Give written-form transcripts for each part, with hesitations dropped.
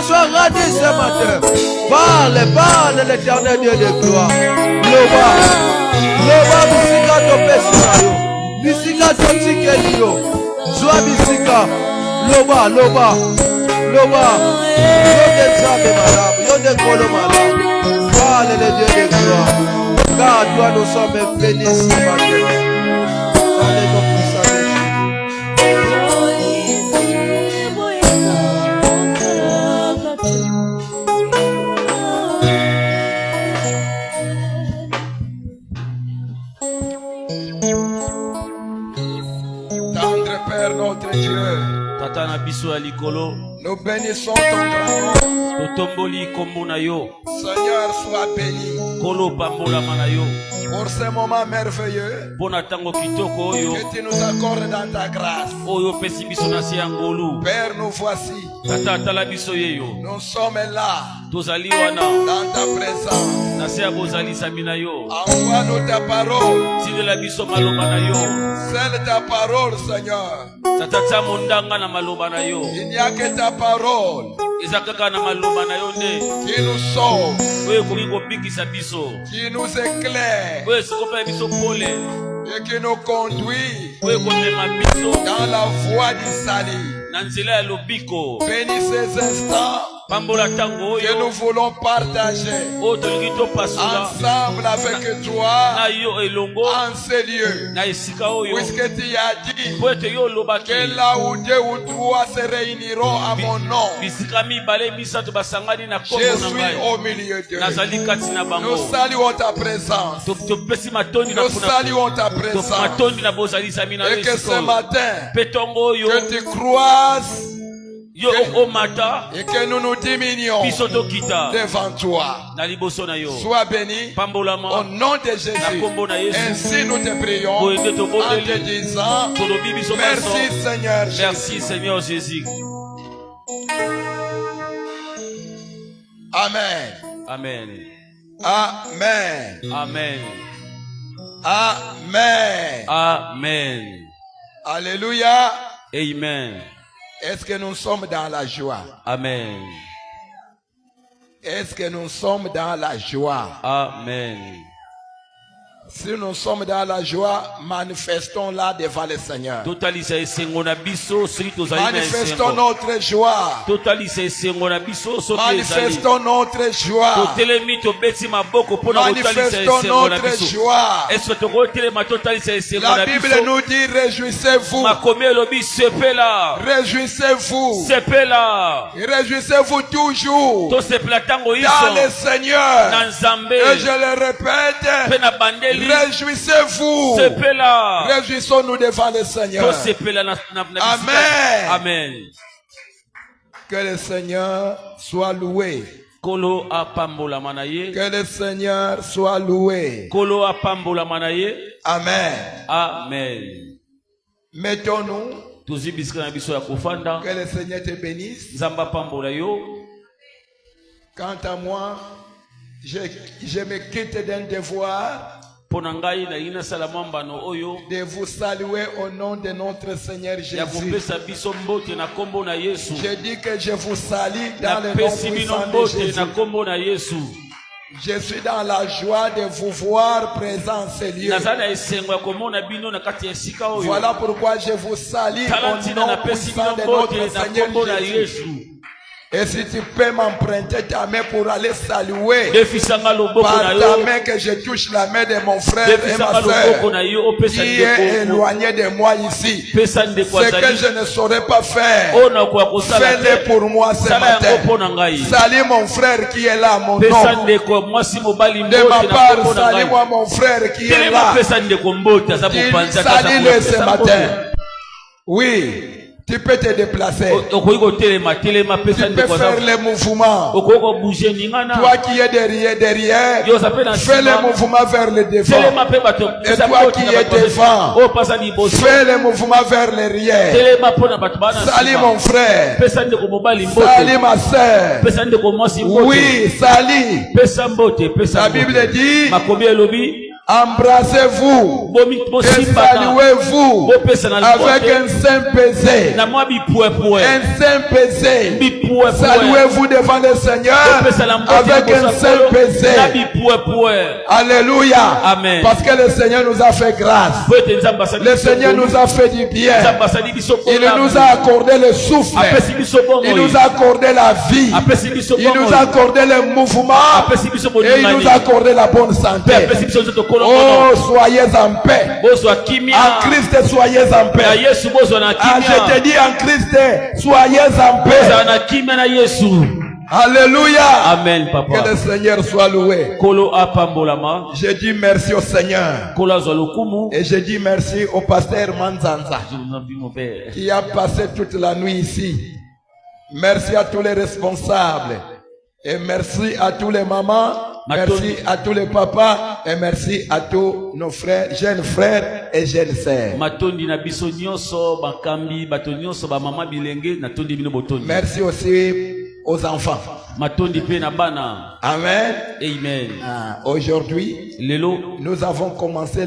soit rendue ce matin. Parle l'Éternel Dieu de gloire. Loba, bisika to pesinayo. Bisika to tikelio. Joa bisika. Loba. Yonde malade, yonde kolo malade. Parle le Dieu de gloire. Car toi nous sommes bénis ce matin. Allez, mon puissant Tendre Père notre Dieu, Tatana biso ya likolo, nous bénissons ton grand nom. totomboli kombo na yo. Seigneur, sois béni Kolo pambola mana yo. pour ce moment merveilleux Pona tango kitoko oyo, que tu nous accordes dans ta grâce. oyo pesi biso na se ya ngolu. Père, nous voici. Tata tala biso yeyo. Nous sommes là Tozali wana, dans ta présence. na se ya bozali samina yo. Envoie-nous ta parole. Tidela biso maloba na yo. Scelle ta parole, Seigneur. Tata tia mondanga na maloba na yo. Il n'y a que ta parole Eza kaka na maloba na yo nde. qui nous sauve, Oyo koki kobikisa biso. qui nous éclaire Oyo sikopa biso pole. et qui nous conduit Oyo komema biso dans la voie du salut. na nzela ya lobiko. Bénis ces instants Pambola tango que nous oyo, voulons partager oyo tolingi topasula ensemble avec na toi yo elongo en ces lieux. na esika oyo. Puisque tu as dit Po ete yo olobaki que là où deux ou trois se réuniront à mon nom, bisika mibale misato basangani na je kombo na suis ngai. au milieu d'eux. Nazali kati na Nous bango. saluons ta présence. Topesi matondi na Nous kuna. saluons ta présence. Matondi na bozali sami na yo Et que esika ce oyo. matin, Pe tongo oyo, que tu croises yo omata, et que nous nous diminuons biso tokita devant toi. na liboso na yo. Sois béni au Pambolama, nom de Jésus. na kombo na Yesu. Ainsi nous te prions Boyende en te tobondeli, disant tolobi biso merci maso. Seigneur Jésus. Merci Seigneur Jésus. Amen. Amen. Amen. Amen. Amen. Amen. Alléluia. Amen. Est-ce que nous sommes dans la joie? Amen. Est-ce que nous sommes dans la joie? Amen. Si nous sommes dans la joie, manifestons-la devant le Seigneur. Totalisa esengo na biso soki tozali na Manifestons esengo. notre joie. Totalisa esengo na biso soki ezali. Manifestons notre joie. Totelemi tobeti maboko mpona kotalisa Manifestons esengo na notre biso. joie. Est-ce que tokotelema totalisa esengo La na Bible biso? nous dit réjouissez-vous. Makomi elobi sepela. Réjouissez-vous. Sepela. Réjouissez-vous toujours Tosepela ntango dans le iso Seigneur. na Nzambe. Et je le répète, Mpe na bandeli. réjouissez-vous. Sepela. Réjouissons-nous devant le Seigneur. Tosepela na bisika. Amen. Amen. Que le Seigneur soit loué. Kolo apambolama na ye. Que le Seigneur soit loué. Kolo apambolama na ye. Amen. Amen. Mettons-nous. Tozi bisika na biso ya kofanda. Que le Seigneur te bénisse. Nzamba pambola yo. Quant à moi, je me quitte d'un devoir Pona ngai na ina salamamba no oyo. de vous saluer au nom de notre Seigneur Ya Jésus. kopesa biso mbote na kombo na Yesu. Je dis que je vous salue Na dans le nom pesi bino puissant de mbote Jésus. na kombo na Yesu. Je suis dans la joie de vous voir présent en ce lieu. Nazali na esengo ya komona bino na kati ya esika oyo. Voilà pourquoi je vous salue au Talantina na nom pesi puissant bino de notre mbote na Seigneur kombo na Jésus. Yesu. Et si tu peux m'emprunter ta main pour aller saluer, Defisanga loboko par na ta yo. main que je touche la main de mon frère et Defisanga ma loboko soeur na yo opesa qui est ndeko. éloigné de moi ici. Pesa ndeko Ce que azali. je ne saurais pas faire, Ona kwa kosala fais-le te. pour moi ce Sala yango matin. mpona ngai. Salut mon frère qui est là, mon Pesa nom. ndeko mwasi mobali De mbote ma na part, kombo na ngai. salue-moi mon frère qui est Telema là. pesa ndeko mbote aza mopanzi ata Salue-le ce pesa matin. mbote. Oui, tu peux te déplacer. Okoki kotelema telema pesa Tu peux ndeko faire aza. les mouvements. Okoki kobouge ningana. Toi qui es derrière, Yo sape na fais les nsima. mouvements vers le devant. Telema pe bato. Et pesa toi mbote qui na es bato. devant, O pasa liboso. fais les mouvements vers l'arrière. Telema pona bato bana Salut nsima. mon frère. Pesa ndeko mobali mbote. Salut ma soeur. Pesa ndeko mwasi mbote. Oui, salut. Pesa mbote, pesa La mbote. Bible dit, Makomi elobi Embrassez-vous Bomi et bosimbaka. saluez-vous Bopesa na avec libote. un saint baiser. Na mwa bipwepwe. Un saint baiser. Bipwepwe. Saluez-vous devant le Seigneur Bopesa na mbote avec ya un bosa saint kolo. Na baiser. bipwepwe. Alléluia. Amen. Parce que le Seigneur nous a fait grâce. Po ete Nzambe asali Le biso Seigneur boni. nous a fait du bien. Nzambe asali biso Il bolamu. nous a accordé le souffle. Apesi biso Il bomoi. nous a accordé la vie. Apesi biso Il nous bomoi. a accordé le mouvement. Apesi biso Et il nous boningani. a accordé la bonne Pe santé. apesi biso nzoto kolongono. Oh, soyez en paix. Bozwa kimia. En Christ, soyez en Na paix. Yesu bozwa na Ah, je kimia. te dis en Christ, soyez en Bozwa paix. na kimia na Yesu. Alléluia. Amen, Que papa. le Seigneur soit loué. Kolo apambolama. Je dis merci au Seigneur. Kolo azwa lokumu. Et je dis merci au pasteur Manzanza Je vous en prie, mon père. qui a passé toute la nuit ici. Merci à tous les responsables. Et merci à tous les mamans. Merci à tous les papas. Et merci à tous nos frères, jeunes frères et jeunes sœurs. Matondi na biso nyonso, bakambi, bato nyonso, ba mama bilenge, na tondi bino botondi. Merci aussi aux enfants. Matondi pe na bana. Amen. Amen. Ah, aujourd'hui, Lelo, nous avons commencé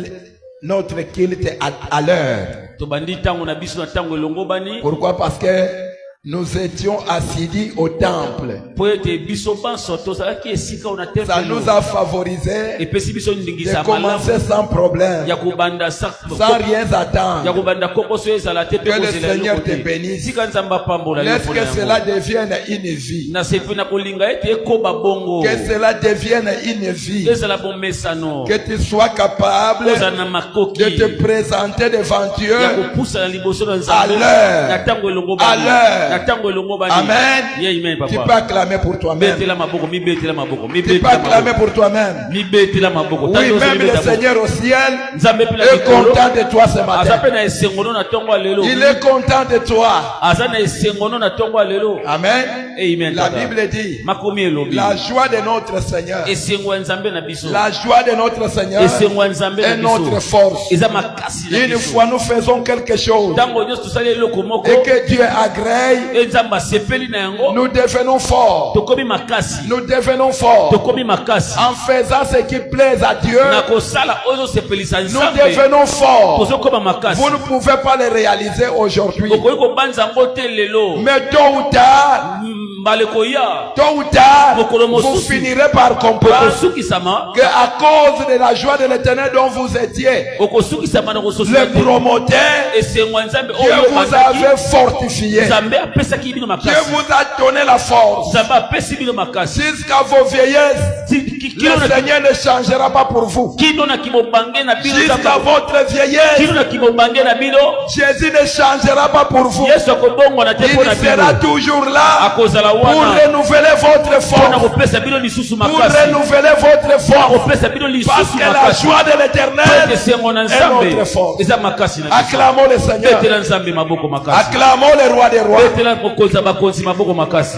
notre culte à l'heure. tobandi tango na biso na tango elongo bani. Pourquoi? Parce que nous étions assidus au temple. Po ete biso banso tozalaki esika ona te. Ça nous a favorisé Epesi biso de ndingisa commencer malamu. sans problème, Ya kubanda sans rien Ya attendre. kubanda kokoso ezala te pe Que le kozela Seigneur eloko te te. bénisse. Sika Nzambe apambola yo Laisse mpona que yango. cela devienne une vie. Na sepe na kolinga ete ekoba bongo. Que cela devienne une vie. Ezala bomesano. Que tu sois capable Kozala na makoki. de te présenter devant Dieu. Ya kopusa na liboso na À Nzambe. l'heure. Na tango elongo À bani. l'heure. Na tango elongo bani. Amen. Yeah, amen, Tu peux papa. acclamer pour toi-même. Betela maboko, mi betela maboko, mi Tu peux betela acclamer maboko. pour toi-même. Mi betela maboko. Oui, Tando même zeli le beta Seigneur au ciel Nzambe pela est likolo. content de toi ce matin. Aza pe na esengono na tongo ya lelo. Il est content de toi. Aza na esengono na tongo ya lelo. Amen. Amen. La tata. Bible dit, Makomi elobi. la joie de notre Seigneur, Esengo ya Nzambe na biso. la joie de notre Seigneur Esengo ya Nzambe na est notre biso. force. Eza makasi na Une biso. fois nous faisons quelque chose Tango nyonso tosali eloko moko. et que Dieu agrée, Nzambe asepeli na yango. nous devenons forts. Tokomi makasi. Nous devenons forts Tokomi makasi. en faisant ce qui plaise à Dieu. Na kosala ozo sepelisa Nous Nzambe. devenons forts. Tozokoma makasi. Vous ne pouvez pas le réaliser aujourd'hui, Okoki kobanza yango te lelo. mais tôt ou tard, Maleko ya. tôt ou tard, Mokolo vous mosusu. finirez par comprendre Okosukisama. que à cause de la joie de l'Éternel dont vous étiez Okosukisama na le kososola te. promoteur, Esengo ya Nzambe Dieu oyo vous ebandaki. avait fortifié. Nzambe apesaki bino Dieu makasi. vous a donné la force. Nzambe apesi bino makasi. Jusqu'à vos vieillesses, le Seigneur ne changera pas pour vous. Kino na kibobange na bino. Jusqu'à votre vieillesse, Kino na kibobange na bino. Jésus ne changera pas pour vous. Yesu akobongwana te mpo na Il sera bino. toujours là Akozala pour wana. renouveler votre Mpona force. kopesa bino lisusu Pour makasi. renouveler votre force. Kopesa bino Parce lisusu que la makasi. joie de l'Éternel Esengo na est Nzambe. notre force. Eza makasi na biso. Acclamons le Seigneur. Betela Nzambe maboko makasi. Acclamons le roi des rois. Betela mokonzi ya bakonzi maboko makasi.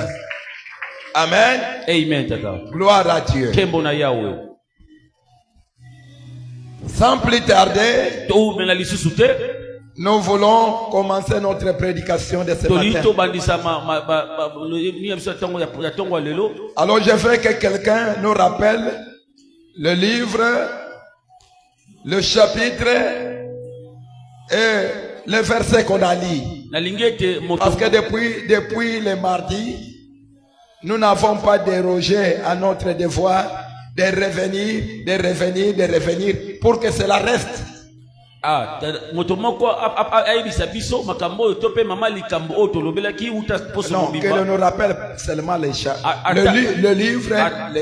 Amen. Amen tata. Gloire à Dieu. Kembo na Yahweh. Sans plus tarder, Toumela lisusu te. nous voulons commencer notre prédication de ce Toli matin. to bandisa ni biso tongo ya tongo ya lelo. Alors je veux que quelqu'un nous rappelle le livre, le chapitre et le verset qu'on a lu. Nalingi ete moto. Parce que depuis le mardi, nous n'avons pas dérogé à notre devoir de revenir pour que cela reste. Moto moko ayebisa biso makambo oyo to pe mama likambo oyo tolobelaki uta poso Non, que l'on mobimba. nous rappelle seulement le livre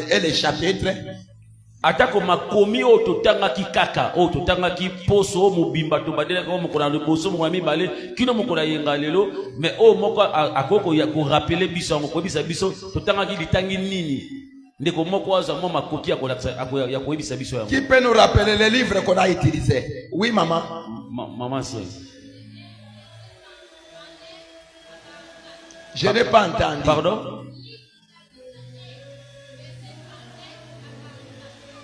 et les chapitres. Atako makomi oyo totangaki kaka oyo totangaki poso oyo mobimba tobadelaki oyo mokolo ya liboso mokolo ya mibale kino mokolo ya yenga lelo mais oyo moko akoko ya korapele biso yango koyebisa biso totangaki litangi nini ndeko moko azwa mwa makoki ya koyebisa biso yango. Qui peut nous rappeler les livres qu'on a utilisés? Oui, maman. Maman c'est Je n'ai pas entendu. pardon.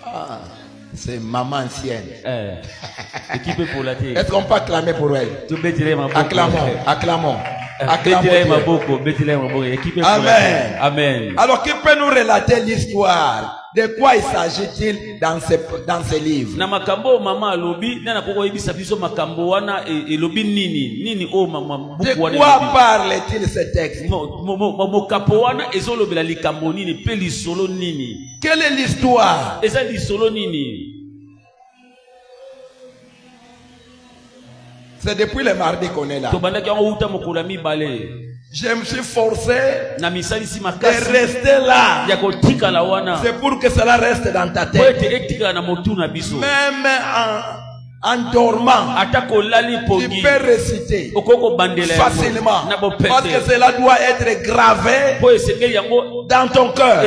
Ah, c'est maman ancienne. Équipe pour la terre. Est-ce qu'on peut acclamer pour elle? Tu peux tirer ma bouche. Acclamons, acclamons. Amen. Amen. Alors, qui peut nous relater l'histoire? De quoi il s'agit-il dans ces livres? Na makambo mama alobi na koko yebisa biso makambo wana elobi nini o mama buku wana. De quoi parle-t-il ce texte? Mokapo wana ezolobela likambo nini pe lisolo nini? Quelle est l'histoire? Eza lisolo nini? C'est depuis le mardi qu'on est là. Je me suis forcé de rester là. C'est pour que cela reste dans ta tête. Même en dormant, tu peux réciter facilement. Parce que cela doit être gravé dans ton cœur.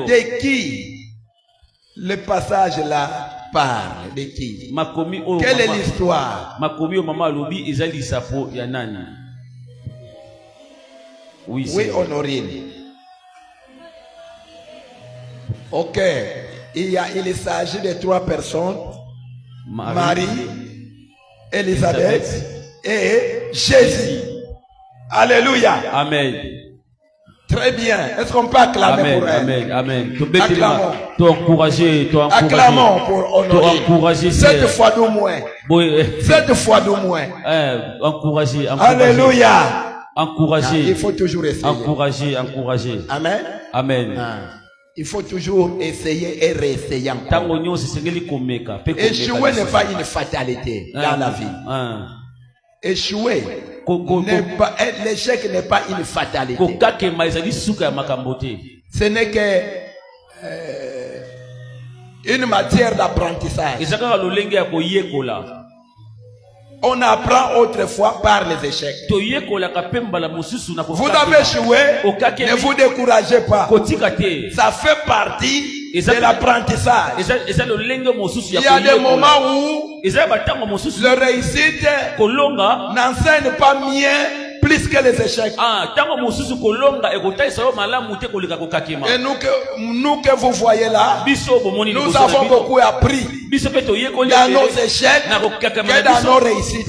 De qui le passage là parle? De qui? Quelle est l'histoire? Oui, Honorine. Ok. Il s'agit de 3 personnes. Marie, Elisabeth et Jésus. Alléluia. Amen. Très bien. Est-ce qu'on peut acclamer pour elle? Amen. Acclamons. Acclamons pour Honorine. 7 fois d'au moins. 7 fois d'au moins. Encourager. Alléluia. Encourager. Il faut toujours essayer. Encourager. Amen. Amen. Il faut toujours essayer et réessayer encore. Échouer n'est pas une fatalité dans la vie. Échouer, l'échec n'est pas une fatalité. Ce n'est que une matière d'apprentissage. On apprend autrefois par les échecs. Vous avez échoué, ne vous découragez pas. Ça fait partie de l'apprentissage. Il y a des moments où le réussite n'enseigne pas mieux plus que les échecs. Et nous que vous voyez là, nous avons beaucoup appris dans nos échecs que dans nos réussites.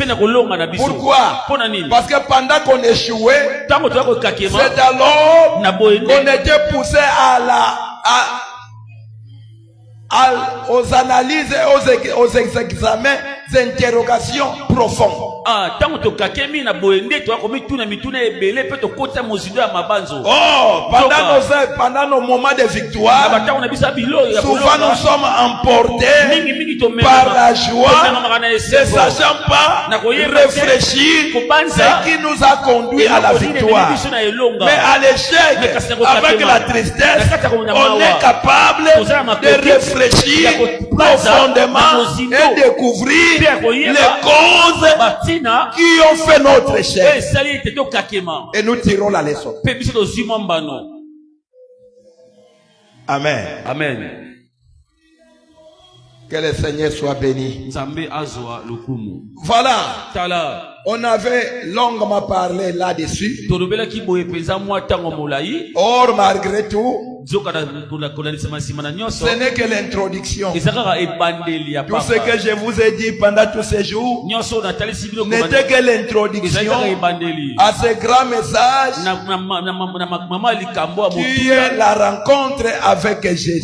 Pourquoi? Parce que pendant qu'on échouait, c'est alors qu'on était poussé aux analyses et aux examens, interrogations profondes. Pendant nos moments de victoire, souvent nous sommes emportés par la joie, ne sachant pas réfléchir ce qui nous a conduit à la victoire. Mais à l'échec, avec la tristesse, on est capable de réfléchir profondément et découvrir les causes qui ont fait notre échec. Et nous tirons la leçon. Amen. Amen. Que le Seigneur soit béni. Voilà. On avait longuement parlé là-dessus. Or, malgré tout, ce n'est que l'introduction. Tout ce que je vous ai dit pendant tous ces jours n'était que l'introduction à ce grand message qui est la rencontre avec Jésus.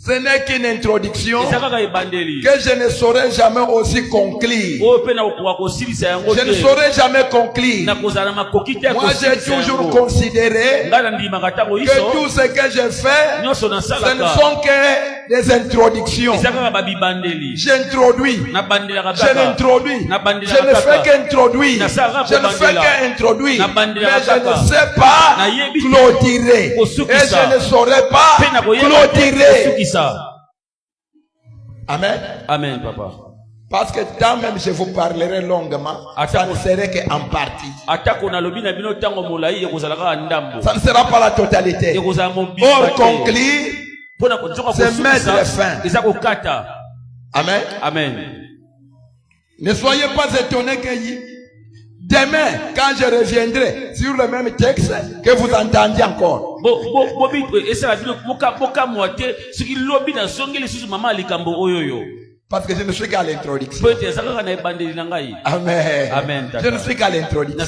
Ce n'est qu'une introduction que je ne saurais jamais aussi conclure. Je ne saurais jamais conclure. Moi, j'ai toujours considéré que tout ce que je fais, ce ne sont que des introductions. J'introduis. Je n'introduis. Je ne fais qu'introduire. Je ne fais qu'introduire. Mais je ne sais pas clôturer. Et je ne saurais pas clôturer. Amen. Amen, papa. Parce que tant même je vous parlerai longuement, ça ne serait qu'en partie. Ça ne sera pas la totalité. Or, conclure, c'est mettre fin. Amen. Amen. Ne soyez pas étonnés que demain, quand je reviendrai sur le même texte, que vous entendiez encore. Parce que je ne suis qu'à l'introduction. Amen. Amen. Je ne suis qu'à l'introduction.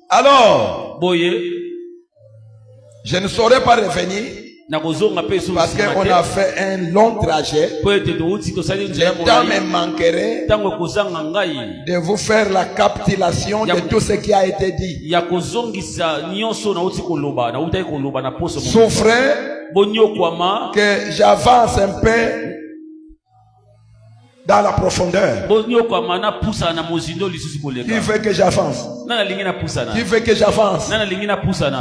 Alors, je ne saurais pas revenir parce qu'on a fait un long trajet. Le temps me manquerait de vous faire la capitulation de tout ce qui a été dit. Souffrez que j'avance un peu dans la profondeur. Qui veut que j'avance? Qui veut que j'avance?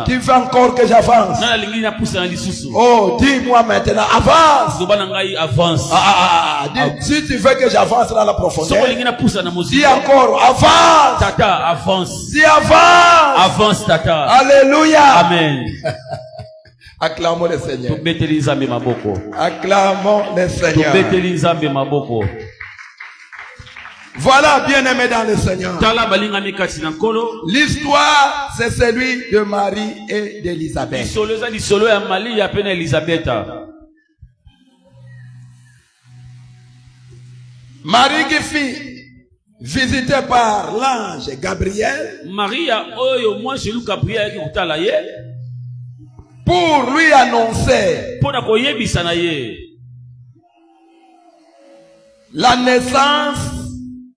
Qui veut encore que j'avance? Oh, dis-moi maintenant, avance! Si tu veux que j'avance dans la profondeur, dis encore, avance! Dis avance! Avance, tata. Alléluia! Amen. Acclamons le Seigneur. Acclamons Acclamons le Seigneur. Voilà, bien-aimé dans le Seigneur. L'histoire, c'est celui de Marie et d'Élisabeth. Marie qui fut visitée par l'ange Gabriel pour lui annoncer la naissance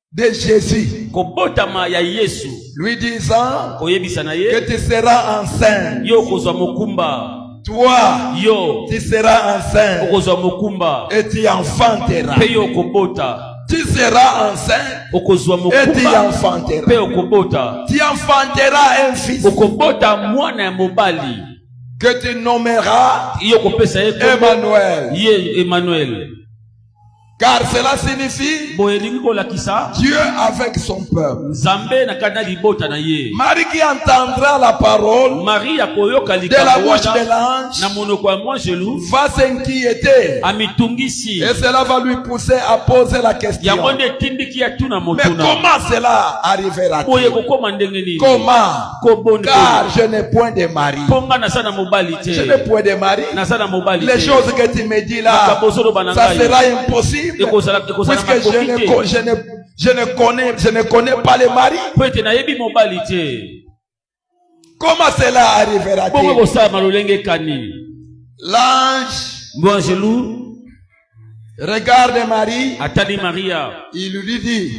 de Jésus, lui disant que tu seras enceinte. Toi, tu seras enceinte et tu enfanteras. Tu seras enceinte et tu enfanteras. Tu enfanteras un fils que tu nommeras Emmanuel. Car cela signifie Dieu avec son peuple. Marie qui entendra la parole de la bouche de l'ange va s'inquiéter. Et cela va lui pousser à poser la question. Mais comment cela arrivera-t-il? Comment? Car je n'ai point de mari. Je n'ai point de mari. Les choses que tu me dis là, ça sera impossible. Puisque je ne connais pas les maris. Comment cela arrivera-t-il? L'ange regarde Marie. Il lui dit,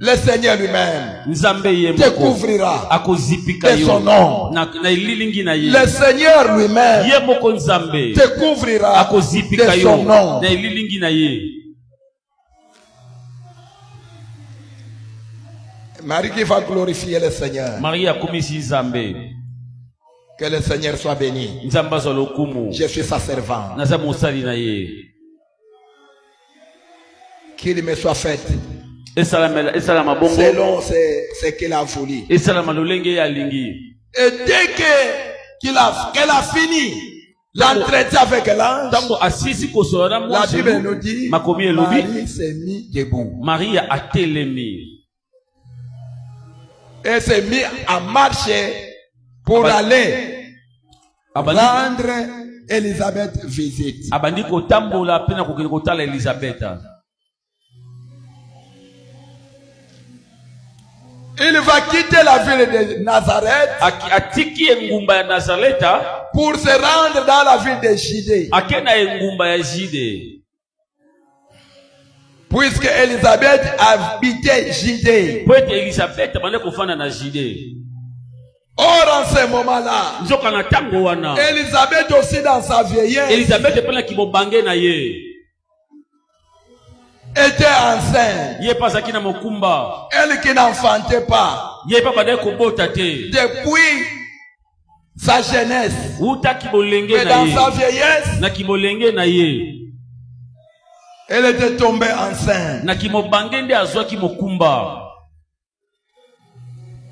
le Seigneur lui-même découvrira de son nom. Le Seigneur lui-même découvrira de son nom. Marie qui va glorifier le Seigneur. Que le Seigneur soit béni. Je suis sa servante. Qu'il me soit fait selon ce qu'il a voulu. Et dès qu'elle a fini l'entretien avec l'ange, la Bible nous dit Marie s'est mise debout. Marie a télémi. Elle s'est mise à marcher pour aller rendre Élisabeth visite. Il va quitter la ville de Nazareth pour se rendre dans la ville de Judée. Puisque Élisabeth habitait Judée. Or, en ce moment-là, Élisabeth aussi dans sa vieillesse était enceinte. Elle qui n'enfantait pas depuis sa jeunesse. Mais dans sa vieillesse, elle était tombée enceinte.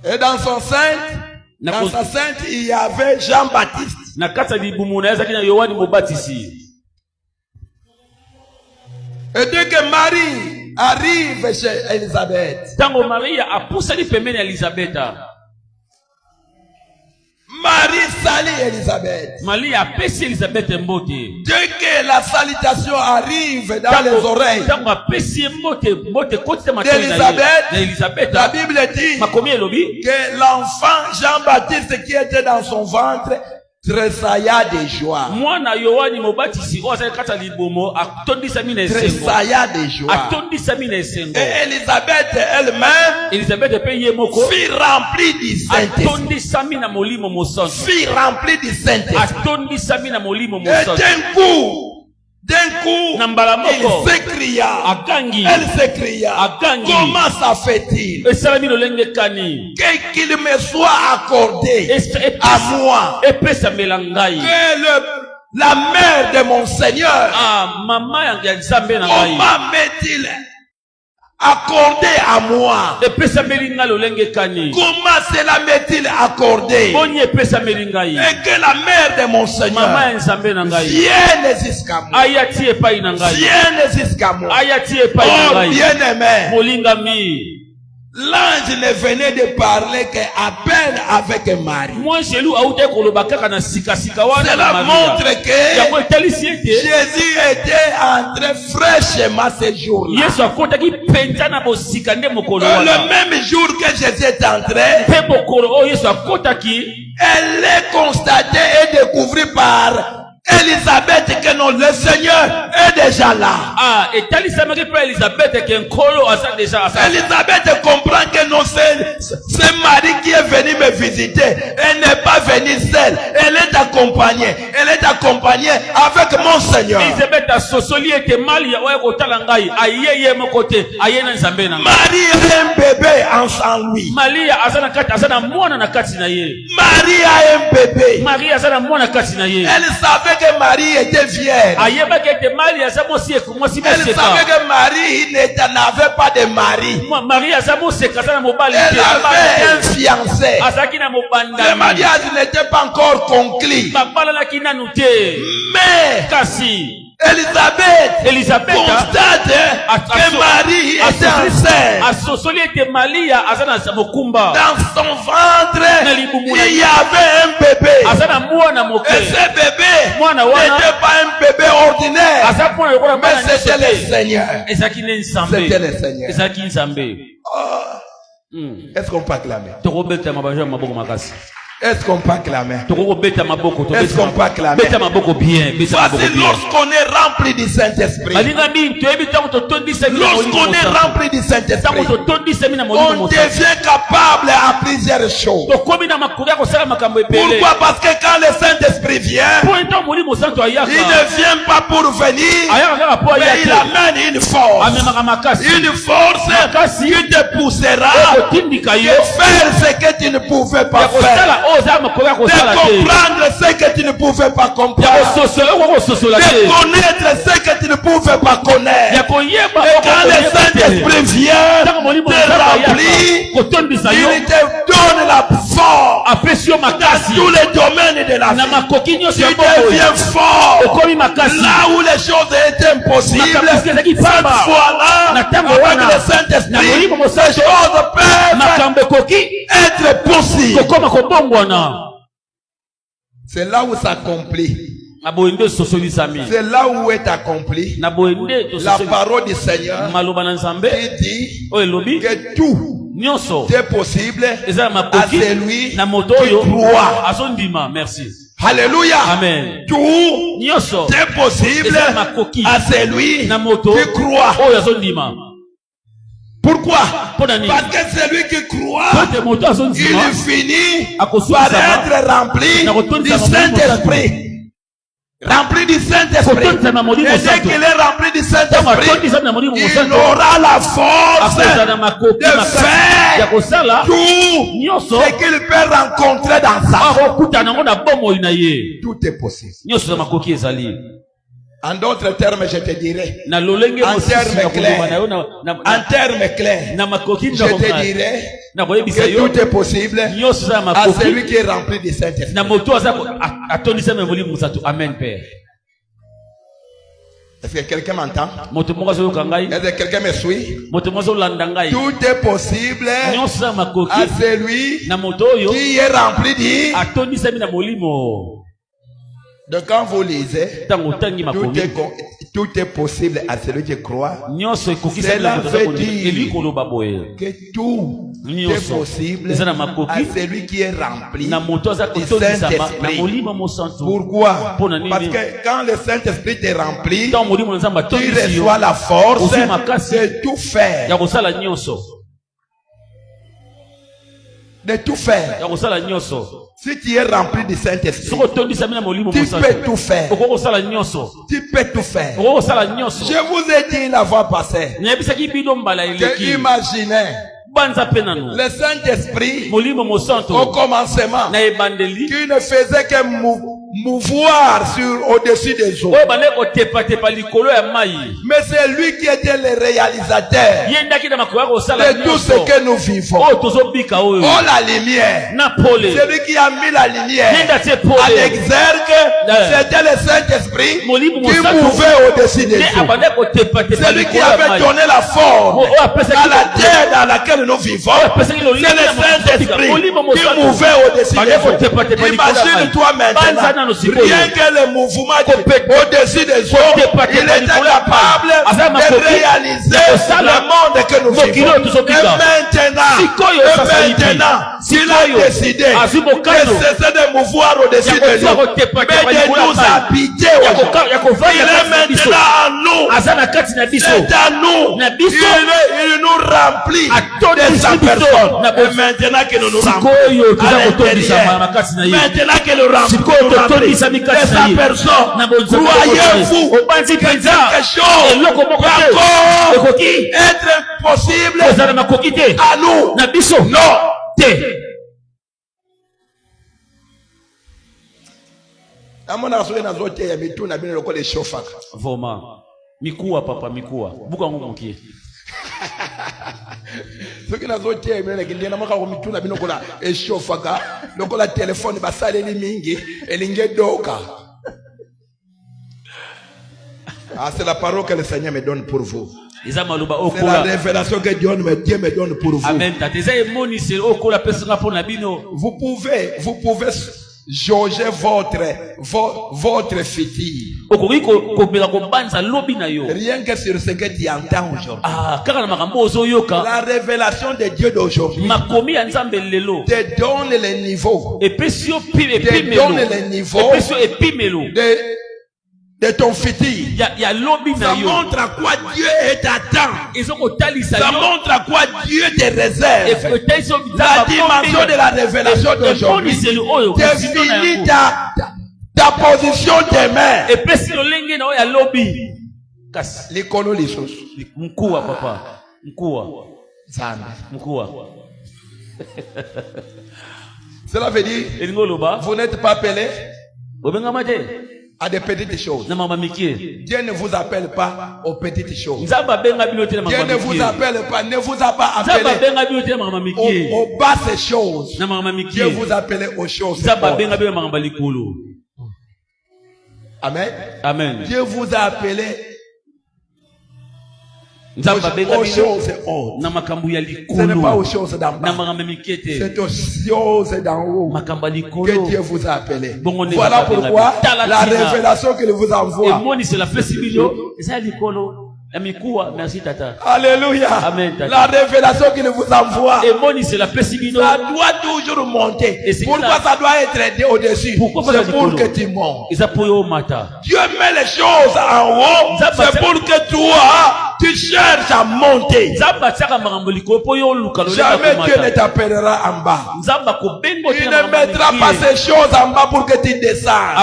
Et dans son sein, dans sa sainte, il y avait Jean-Baptiste. Et dès que Marie arrive chez Élisabeth, Marie salit Élisabeth. Marie a pesi Elisabeth mbote. Dès que la salutation arrive dans les oreilles d'Élisabeth, la Bible dit que l'enfant Jean-Baptiste qui était dans son ventre tressailla de joie. Tressailla de joie. Et Élisabeth elle-même fut remplie du Saint-Esprit. Fut remplie du Saint-Esprit. Et d'un coup, il s'écria. Elle s'écria. Comment ça fait-il qu'il me soit accordé à moi que la mère de mon Seigneur, comment m'est-il accordé à moi? Comment cela m'est-il accordé? Et que la mère de mon Seigneur vienne jusqu'à moi. Vienne jusqu'à moi. Oh bien-aimé, l'ange ne venait de parler qu'à peine avec Marie. Cela montre que Jésus était entré fraîchement ce jour-là. Le même jour que Jésus est entré, elle est constatée et découverte par Élisabeth que non, le Seigneur est déjà là. Élisabeth comprend que non, c'est Marie qui est venue me visiter. Elle n'est pas venue seule. Elle est accompagnée. Elle est accompagnée avec mon Seigneur. Marie a un bébé en lui. Marie a un bébé. Elle savait que Marie était vierge. Elle savait que Marie n'avait pas de mari. Elle avait un fiancé. Le mariage n'était pas encore conclu. Mais Élisabeth constate que Marie était enceinte. Dans son ventre, il y avait un bébé. Et ce bébé n'était pas un bébé ordinaire, mais c'était le Seigneur. C'était le Seigneur. Est-ce qu'on peut acclamer? Est-ce qu'on peut acclamer? Est-ce qu'on peut acclamer? Voici lorsqu'on est rempli du Saint-Esprit. Lorsqu'on est rempli du Saint-Esprit, on devient capable à plusieurs choses. Pourquoi? Parce que quand le Saint-Esprit vient, il ne vient pas pour venir, mais il amène une force. Une force qui te poussera à faire ce que tu ne pouvais pas faire. De comprendre ce que tu ne pouvais pas comprendre. De connaître ce que tu ne pouvais pas connaître. Et quand le Saint-Esprit vient te remplir, il te donne la force dans tous les domaines de la vie. Tu deviens fort là où les choses étaient impossibles. Cette fois-là, avec le Saint-Esprit, ces choses peuvent être possibles. C'est là où s'accomplit. C'est là où est accompli la parole du Seigneur qui dit que tout est possible à celui qui croit. Alléluia. Amen. Tout est possible à celui qui croit. Pourquoi? Parce que celui qui croit, il finit par être rempli du Saint-Esprit. Rempli du Saint-Esprit. Et dès qu'il est rempli du Saint-Esprit, il aura la force de faire tout ce qu'il peut rencontrer dans sa vie. Tout est possible. En d'autres termes, je te dirais, en termes clairs, je te dirais que tout est possible à celui qui est rempli du Saint-Esprit. Amen, Père. Est-ce que quelqu'un m'entend? Moto moko azo yoka ngai. Est-ce que quelqu'un me suit? Moto moko azo landa ngai. Tout est possible Nyonso ya makoki. à celui Na moto oyo qui est rempli dit. atondisami na molimo. Donc quand vous lisez, Tango tangi makomi. tout est possible à celui qui croit. Nyonso ekokisa Cela veut dire eli koloba boye. que tout est possible Eza na à makoki. celui qui est rempli Na moto aza du kotondisama na Saint-Esprit. molimo mo santo. Pourquoi? Pona nini? Parce que quand le Saint-Esprit est rempli, Tango molimo na nzamba tu atondisi yo. reçois la force Ozwi makasi de tout faire. ya kosala nyonso. De tout faire. Ya kosala nyonso. Si tu es rempli du Saint-Esprit, Soko tondisami na molimo tu mo santo. peux tout faire. Oko kosala nyonso. Tu peux tout faire. Oko kosala nyonso. Je vous ai dit la fois passée Nyebisaki bino mbala que eleki. imaginez Banza pe nanu. le Saint-Esprit Molimo mo santo. au commencement Na ebandeli. qui ne faisait que mouvoir au-dessus des eaux. Oyo bande kotepa tepa likolo ya mai. Mais c'est lui qui était le réalisateur Yendaki na makoya kosala de tout ce nyonso. que nous vivons. Oyo tozobika oyo. Oh la lumière. Na pole. C'est lui qui a mis la lumière Yenda te à pole. l'exergue. C'était le Saint-Esprit Molimo mo qui santo. mouvait au-dessus des Ne eaux. abande kotepa tepa C'est lui qui likolo ya avait mai. donné la forme Oyo apesa à la terre dans laquelle nous vivons. C'est le Saint-Esprit qui mouvait au-dessus des eaux. Imagine-toi maintenant, rien que le mouvement au-dessus des eaux, il était capable de réaliser le monde que nous vivons. Et maintenant, il a décidé de cesser de mouvoir au-dessus de nous, mais de nous habiter aujourd'hui. Il est maintenant en nous. C'est à nous. Il nous remplit de sa personne. Et maintenant que nous nous remplit à l'intérieur, maintenant que nous remplit de sa personne, croyez-vous que quelque chose peut encore être possible à nous? Non. Amona soki nazoteya mituna bino lokola eshofaka. Voma. Mikuwa papa mikuwa. Buka ngo mokie. Soki nazoteya bino lekindi na maka ko mituna bino kola eshofaka lokola telefone basaleli mingi elinge doka. Ah, c'est la parole que le Seigneur me donne pour vous. C'est la révélation que Dieu me donne pour vous. Amen. Vous pouvez jauger votre futur. Rien que sur ce que tu entends aujourd'hui. La révélation de Dieu d'aujourd'hui te donne les niveaux. Te donne les niveaux de ton futur. Ça montre à quoi Dieu est à temps. Ça montre à quoi Dieu te réserve. La dimension de la révélation d'aujourd'hui définit ta position demain. L'école les choses. Mkua papa. Mkua. Mkua. Cela veut dire vous n'êtes pas appelé à des petites choses. Dieu ne vous appelle pas aux petites choses. Dieu ne vous appelle pas, ne vous a pas appelé aux basses choses. Dieu vous appelle aux choses hautes. Amen. Amen. Dieu vous a appelé aux choses hautes. Ce n'est pas aux choses d'en bas. C'est aux choses d'en haut que Dieu vous a appelé. Voilà pourquoi la révélation qu'il vous envoie. Alléluia. Amen. La révélation qu'il vous envoie, ça doit toujours monter. Pourquoi ça doit être au-dessus? C'est pour que tu montes. Dieu met les choses en haut. C'est pour que toi, tu cherches à monter. Jamais Dieu ne t'appellera en bas. Il ne mettra pas ces choses en bas pour que tu descendes.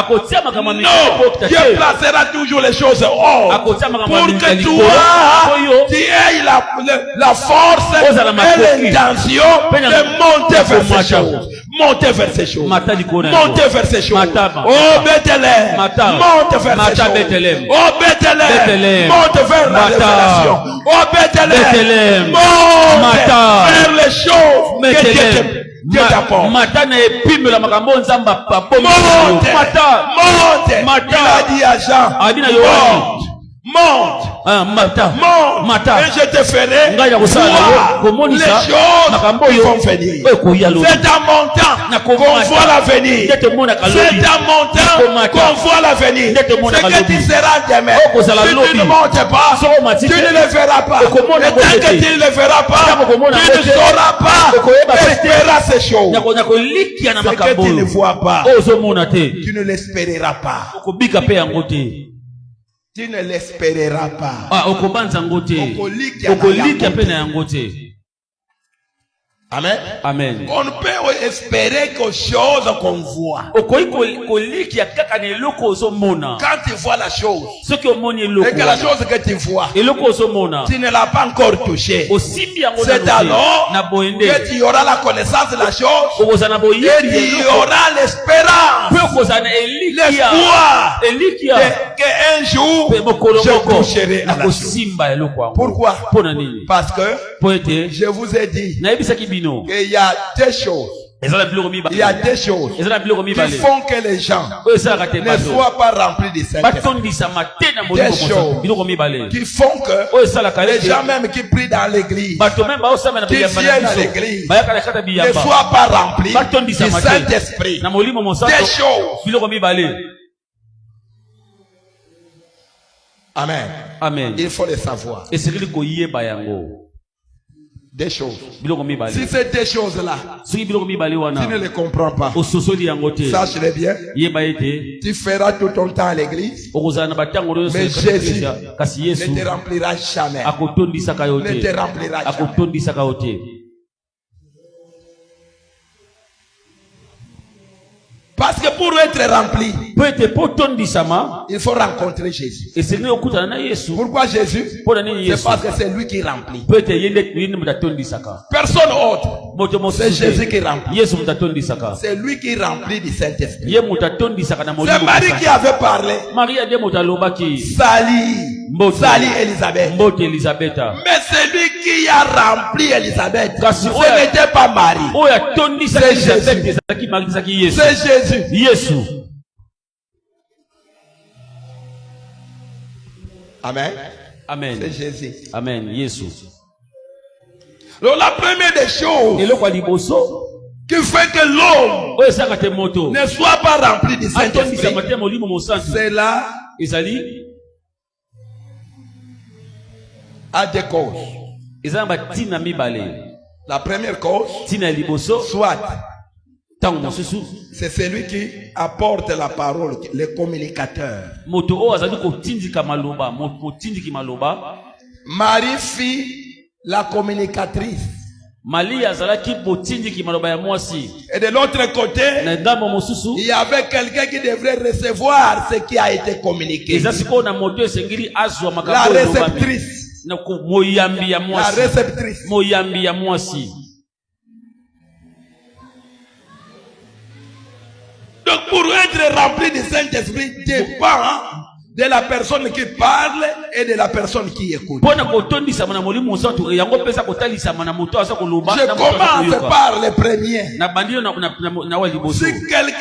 Non, Dieu placera toujours les choses hautes pour que toi, tu aies la force et l'intention de monter vers ces choses. Monter vers ces choses. Monter vers ces choses. Oh Bethléem, monte vers ces choses. Oh Bethléem, monte vers la révélation. Oh Bethléem, monte vers les choses que Dieu t'apporte. Monte. Il a dit à Jean, monte. monte. Mata. Monte. Et je te ferai voir les choses qui vont venir. C'est en montant qu'on voit l'avenir. C'est en montant qu'on voit l'avenir. Ce que tu seras demain, si tu ne montes pas, tu ne le verras pas. Et tant que tu ne le verras pas, tu ne sauras pas espérer ces choses. Ce que tu ne vois pas, tu ne l'espéreras pas. Tu ne l'espéreras pas. Amen. Amen. On peut espérer quelque chose qu'on voit. Quand tu vois la chose, et que la chose que tu vois, tu ne l'as pas encore touchée, c'est alors que tu auras la connaissance de la chose et tu auras l'espérance, l'espoir qu'un jour je toucherai à la chose. Pourquoi? Parce que je vous ai dit qu'il y a des choses. Il y a des choses qui font que les gens ne soient pas remplis du Saint-Esprit. Des choses qui font que les gens même qui prient dans l'église, qui viennent à l'église, ne soient pas remplis du Saint-Esprit. Des choses. Amen. Amen. Il faut le savoir. Des choses. Si c'est des choses-là, tu ne les comprends pas. Sache-le bien. Tu feras tout ton temps à l'église, mais Jésus ne te remplira jamais. Ne te remplira jamais. Parce que pour être rempli, il faut rencontrer Jésus. Pourquoi Jésus? C'est parce que c'est lui qui remplit. Personne autre. C'est Jésus qui remplit. C'est lui qui remplit du Saint-Esprit. C'est Marie qui avait parlé. Salut Elisabeth. Mais c'est lui qui a rempli Elisabeth. Ce n'était pas Marie. C'est Jésus. C'est Jésus. Amen. Amen. C'est Jésus. Amen. Donc la première des choses qui fait que l'homme ne soit pas rempli du Saint-Esprit, c'est là à des causes. La première cause, soit c'est celui qui apporte la parole, le communicateur. Marie fit la communicatrice. Et de l'autre côté, il y avait quelqu'un qui devrait recevoir ce qui a été communiqué. La réceptrice. La réceptrice. Donc pour être rempli du Saint-Esprit dépend de la personne qui parle et de la personne qui écoute. Je commence par le premier. Si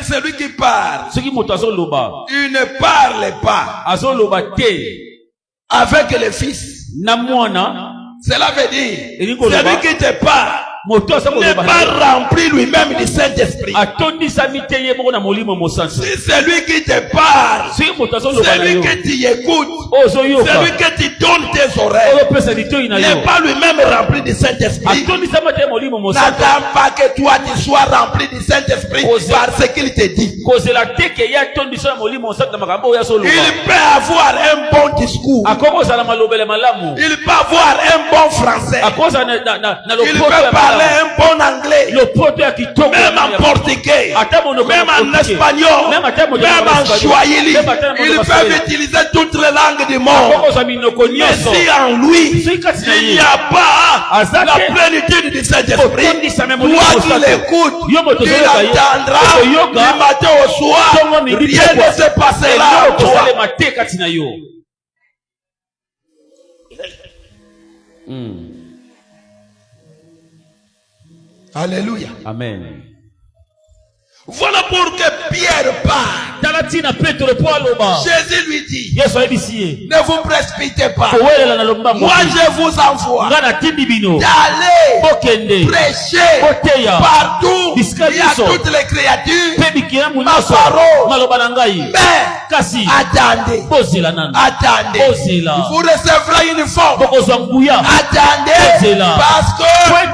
celui qui parle, il ne parle pas avec le Fils. Cela veut dire, celui qui te parle n'est pas rempli lui-même du Saint-Esprit. Si c'est lui qui te parle, c'est lui que tu écoutes, c'est lui que tu donnes tes oreilles, n'est pas lui-même rempli du Saint-Esprit. N'attends pas que toi tu sois rempli du Saint-Esprit par ce qu'il te dit. Il peut avoir un bon discours, il peut avoir un bon français, il peut parler un bon anglais, même en portugais, même en espagnol, même en swahili. Ils peuvent utiliser toutes les langues du monde. Mais si en lui, il n'y a pas la plénitude du Saint-Esprit, toi qui l'écoutes, tu l'entendras du matin au soir, rien ne se passera en toi. Alléluia. Amen. Voilà pour que Pierre parle, Jésus lui dit, ne vous précipitez pas. Moi je vous envoie d'aller prêcher partout. Il y a toutes les créatures. Ma parole. Mais attendez. Vous recevrez une forme. Attendez. Parce que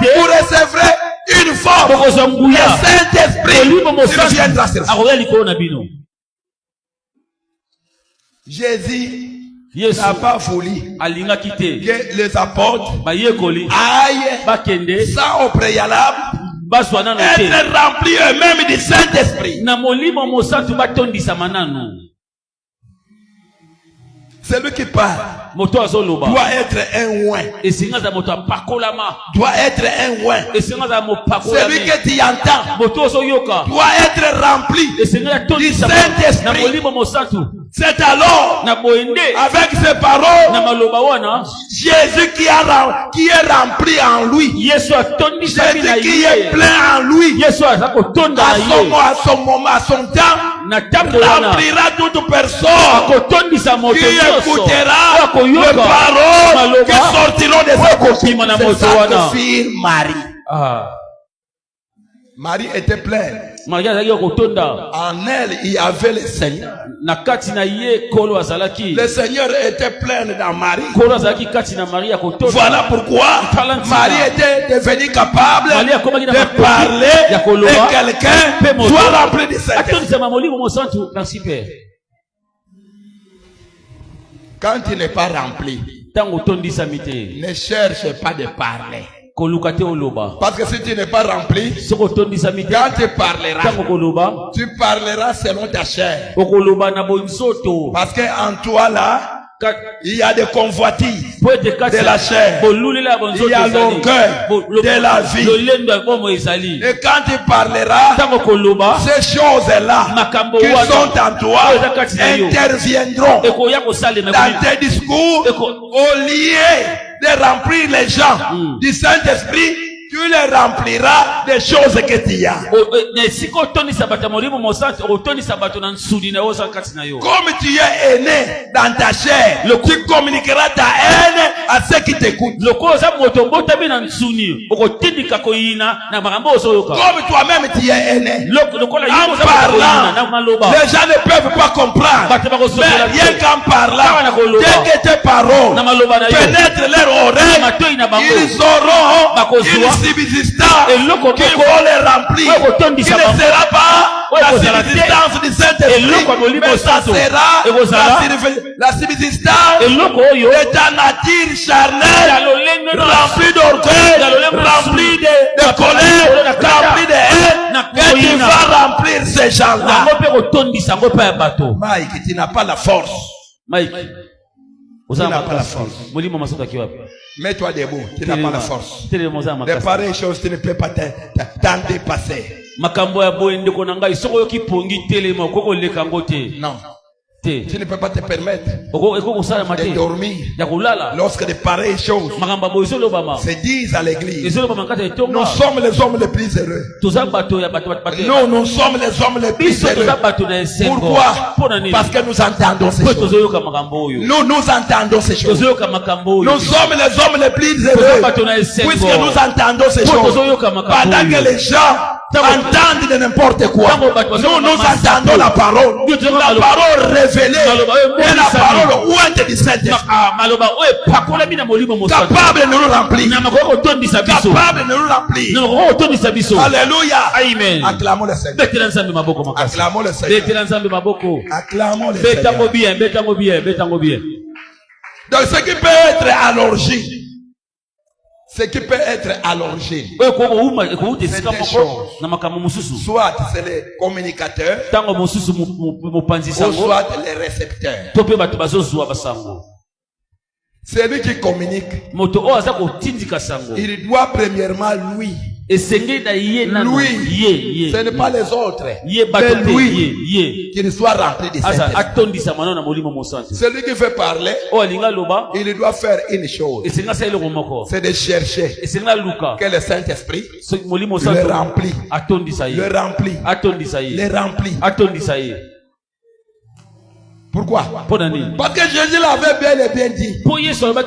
vous recevrez une forme. Le Saint-Esprit viendra sur vous. Jésus n'a pas voulu que les apôtres aillent sans au préalable être remplis eux-mêmes du Saint-Esprit. Celui qui parle doit être un oint. Doit être un oint. Celui que tu entends doit être rempli du Saint-Esprit. C'est alors, avec ces paroles, Jésus qui est rempli en lui, Jésus qui est plein en lui, à son moment, à son temps, remplira toute personne qui écoutera les paroles qui sortiront de sa bouche. C'est sa fille Marie. Marie était pleine. En elle, il y avait le Seigneur. Le Seigneur était plein dans Marie. Voilà pourquoi Marie était devenue capable de parler et quelqu'un soit rempli de Saint-Esprit. Quand tu n'es pas rempli, ne cherche pas de parler. Parce que si tu n'es pas rempli, quand tu parleras selon ta chair. Parce qu'en toi là, il y a des convoitises de la chair. Il y a l'orgueil de la vie. Et quand tu parleras, ces choses-là qui sont en toi interviendront dans tes discours au lieu de remplir les gens du Saint-Esprit. Tu les rempliras des choses que tu as. Comme tu es aîné dans ta chair, tu communiqueras ta haine à ceux qui t'écoutent. Comme toi-même tu es aîné, en parlant, les gens ne peuvent pas comprendre. Mais rien qu'en parlant, dès que tes paroles pénètrent leur oreille, ils auront une subsistance qui vont les remplir. Il ne sera pas la subsistance du Saint-Esprit, mais ça sera la subsistance de ta nature charnelle, remplie d'orgueil, remplie de colère, remplie de haine, et tu vas remplir ces gens-là. Mike, tu n'as pas la force. Mike, tu n'as pas la force. Mets-toi debout, tu n'as pas la force. De pareilles choses, tu ne peux pas t'en dépasser. Non. Tu ne peux pas te permettre de dormir lorsque de pareilles choses se disent à l'église. Nous sommes les hommes les plus heureux. Nous sommes les hommes les plus heureux. Pourquoi? Parce que nous entendons ces choses. Nous entendons ces choses. Nous sommes les hommes les plus heureux puisque nous entendons ces choses. Pendant que les gens entendent de n'importe quoi, nous entendons la parole. La parole révélée et la parole ouante du Saint-Esprit. Capable de nous remplir. Capable de nous remplir. Alléluia. Amen. Acclamons le Seigneur. Acclamons le Seigneur. Acclamons le Seigneur. Donc ce qui peut être à l'origine. Ce qui peut être à l'origine, c'est des choses. Soit c'est les communicateurs, ou soit les récepteurs. Celui qui communique, il doit premièrement lui Lui, ce n'est pas les autres, mais lui qui soit rempli du Saint-Esprit. Celui qui fait parler, il doit faire une chose, c'est de chercher que le Saint-Esprit le remplit, le remplit. Pourquoi? Parce que Jésus l'avait bien et bien dit. Ce n'est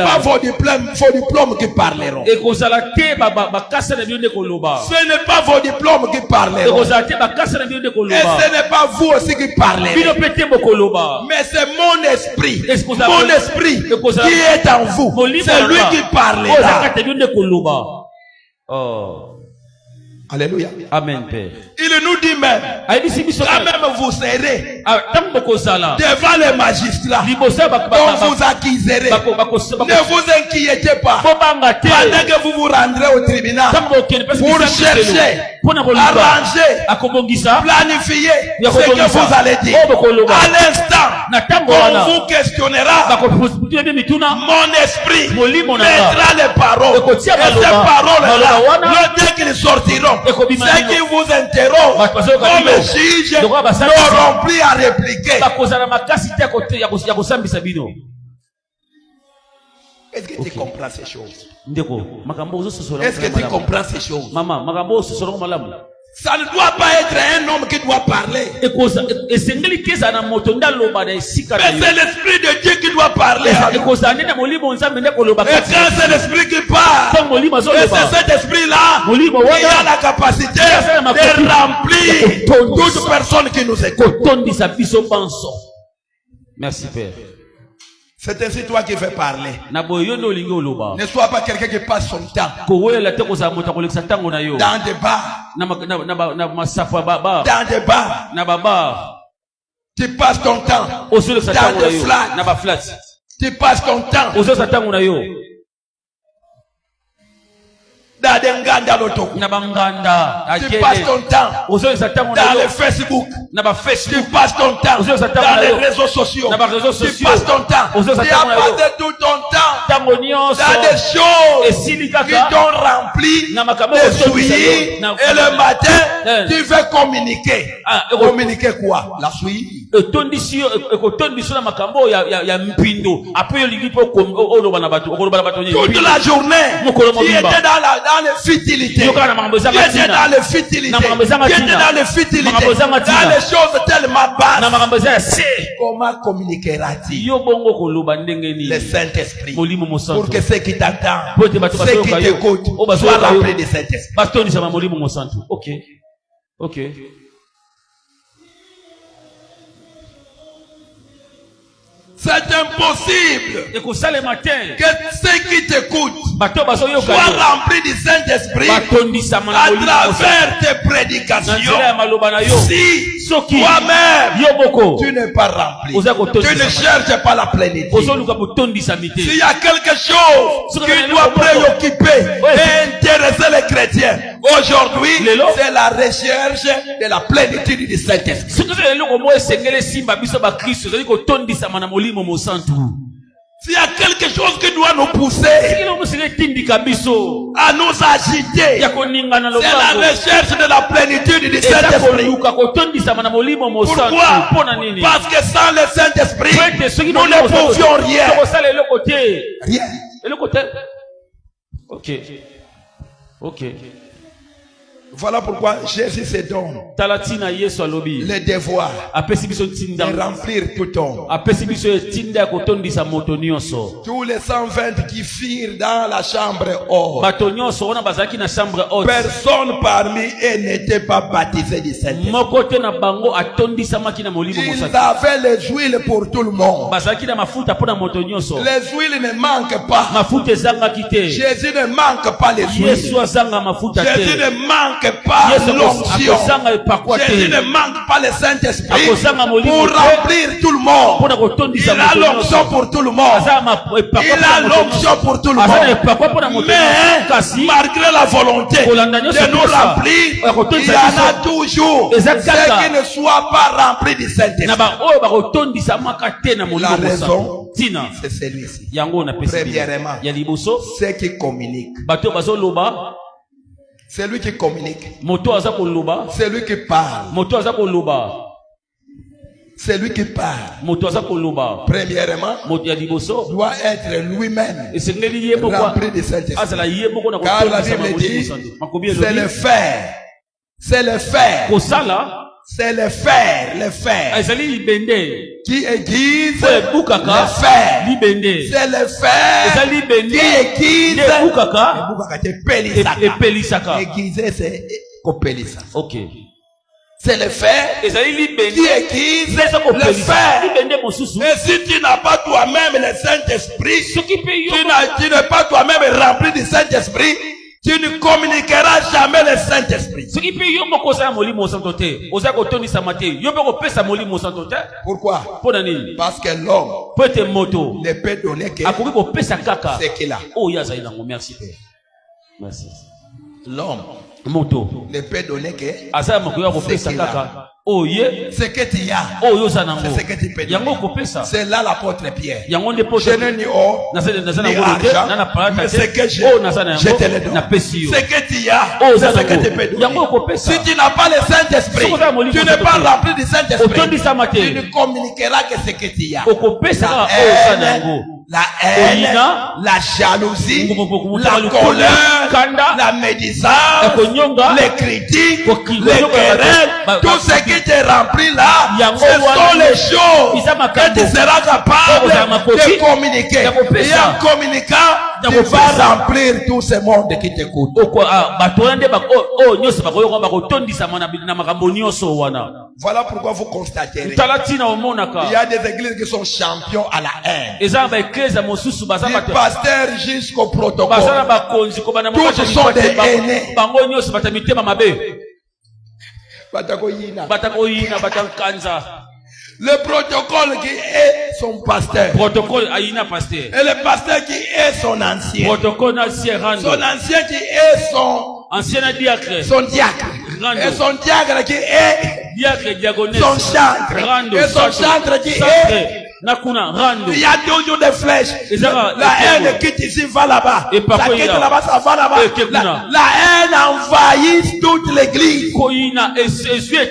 pas vos diplômes qui parleront. Ce n'est pas vos diplômes qui parleront. Et ce n'est pas vous aussi qui parlerez. Mais c'est mon esprit qui est en vous. C'est lui qui parlera. Alléluia. Amen, Père. Il nous dit même, quand même vous serez devant les magistrats, dont vous accuserez. Ne vous inquiétez pas. Pendant que vous vous rendrez au tribunal, pour chercher, arranger, planifier ce que vous allez dire. À l'instant, on vous questionnera, mon esprit mettra les paroles. Et ces paroles-là, le dès qu'ils sortiront, ceux qui vous interrogent comme juge n'auront plus à répliquer. Est-ce que tu comprends ces choses? Est-ce que tu comprends ces choses? Ça ne doit pas être un homme qui doit parler. Mais c'est l'Esprit de Dieu qui doit parler. Et quand c'est l'Esprit qui parle, et c'est cet Esprit-là qui a la capacité de remplir toute personne qui nous écoute. Merci, Père. C'est ainsi toi qui fais parler. Ne sois pas quelqu'un qui passe son temps dans des bars. Dans des bars. Tu passes ton temps dans des flats. Tu passes ton temps dans des nganda lotoko. Tu passes ton temps dans le Facebook. Tu passes ton temps dans les réseaux sociaux. Tu passes ton temps. Tu as passé tout ton temps dans des choses qui t'ont rempli de souillis. Et le matin, tu veux communiquer. Communiquer quoi? La souillie. Toute la journée, tu étais dans les futilités. Tu étais dans les futilités. Tu étais dans les futilités. Dans les choses tellement basses. Comment communiqueras-tu le Saint-Esprit pour que ceux qui t'entendent, ceux qui t'écoutent, soient remplis de Saint-Esprit? Ok. C'est impossible que ceux qui t'écoutent soient remplis du Saint-Esprit à travers tes prédications si toi-même tu n'es pas rempli. Tu ne cherches pas la plénitude. S'il y a quelque chose qui doit préoccuper et intéresser les chrétiens aujourd'hui, c'est la recherche de la plénitude du Saint-Esprit. S'il y a quelque chose qui doit nous pousser à nous agiter, c'est la recherche de la plénitude du Saint-Esprit. Pourquoi? Parce que sans le Saint-Esprit, nous ne pouvions rien. Rien. Ok. Voilà pourquoi Jésus se donne le devoir de remplir tout homme. Tous les 120 qui firent dans la chambre haute, personne parmi eux n'était pas baptisé du Saint-Esprit. Ils avaient les huiles pour tout le monde. Les huiles ne manquent pas. Jésus ne manque pas les huiles. Jésus ne manque pas l'onction. Jésus ne manque pas le Saint-Esprit pour remplir tout le monde. Il a l'onction pour tout le monde. Il a l'onction pour tout le monde. Mais malgré la volonté de nous remplir, il y en a toujours ceux qui ne soient pas remplis du Saint-Esprit. La raison, c'est celui-ci. Premièrement, ceux qui communiquent C'est lui qui communique. Moto aza koloba. C'est lui qui parle. Moto aza koloba. C'est lui qui parle. Moto aza koloba. Premièrement, Moto ya liboso. doit être lui-même Esengeli ye boko. rempli de Saint-Esprit. Azala ye boko na Car la kotonisa Bible molimo dit, santo. Makobi c'est le elobi. fer. C'est le fer. Kosala. C'est le fer. Le fer. Ezali libende. Qui aiguise Fue bukaka. le fer. Libende. C'est le fer Ezali bende. qui aiguise Ne bukaka. le bukaka te pelisaka. Epelisaka. Aiguiser, c'est kopelisa. Ok. C'est le fer Ezali libende. qui aiguise Neza le kopelisa. fer. Libende mosusu. Et si tu n'as pas toi-même le Saint-Esprit, Soki pe yo. tu n'es pas toi-même rempli du Saint-Esprit, tu ne communiqueras jamais le Saint-Esprit. Soki pe yo moko osala molimo santo te. Oza kotondisa mate. Yo pe kopesa molimo santo te. Pourquoi? Pona nini? Parce que l'homme Po ete moto. ne peut donner que Akoki kopesa kaka. ce qu'il a. Oh ya azali nango. Merci Père. Merci. L'homme Moto. ne peut donner que Azala moko ya kopesa kaka. Oh ye. ce que tu as. Oh yo za nango. C'est ce que tu peux Yango donner. kopesa. C'est là l'apôtre Pierre. Yango nde po. Je n'ai ni or, ni argent, mais ce que j'ai, je te le donne. Ce que tu as, c'est ce que tu peux donner. Si tu n'as pas le Saint-Esprit, tu n'es pas rempli du Saint-Esprit, tu ne communiqueras que ce que tu as. La haine, la jalousie, la colère, la médisance, les critiques, les querelles, tout ce qui te remplit là, ce sont les choses que tu seras capable de communiquer. Et en communiquant, tu vas remplir tout ce monde qui t'écoute. Voilà pourquoi vous constaterez. Il y a des églises qui sont champions à la haine. Du pasteur jusqu'au protocole. Tous sont des aînés. Le protocole qui est son pasteur. Et le pasteur qui est son ancien. Son ancien qui est son diacre. Et son diacre qui est son chantre. Et son chantre qui est... Il y a toujours des flèches. La haine quitte ici, va là-bas. Ça quitte là-bas, ça va là-bas. La haine envahit toute l'église.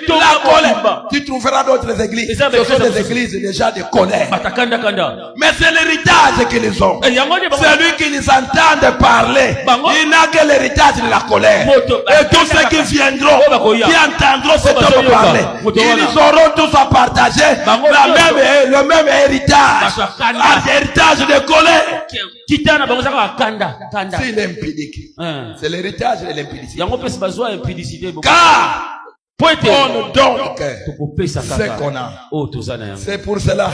La colère. Tu trouveras d'autres églises. Ce sont des églises déjà de colère. Mais c'est l'héritage qu'ils ont. Celui qui les entend parler, il n'a que l'héritage de la colère. Et tous ceux qui viendront, qui entendront cet homme parler, ils auront tous à partager le même héritage. Héritage de colère. C'est l'impudique. C'est l'héritage de l'impudicité. Car on donne ce qu'on a. C'est pour cela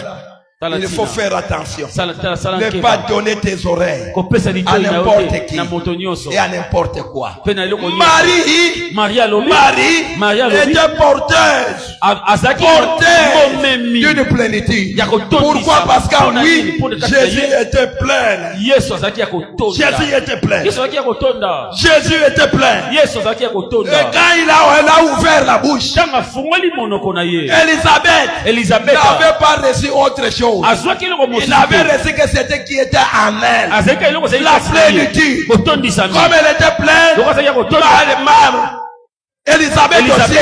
il faut faire attention. Ne pas donner tes oreilles à n'importe qui et à n'importe quoi. Marie était porteuse d'une plénitude. Pourquoi? Parce qu'en lui, Jésus était plein. Jésus était plein. Jésus était plein. Et quand il a ouvert la bouche, Élisabeth n'avait pas reçu autre chose. Il avait reçu que c'était qui était en elle. La plénitude. Comme elle était pleine, Élisabeth aussi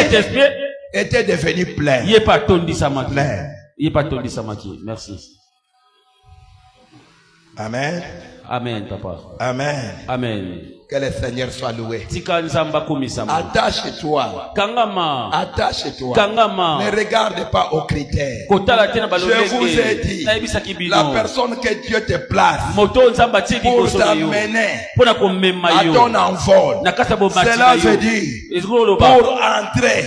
était devenue pleine. Merci. Amen. Amen, papa. Amen. Amen. Que le Seigneur soit loué. Attache-toi. Attache-toi. Ne regarde pas aux critères. Je vous ai dit, la personne que Dieu te place pour t'amener à ton envol, cela veut dire pour entrer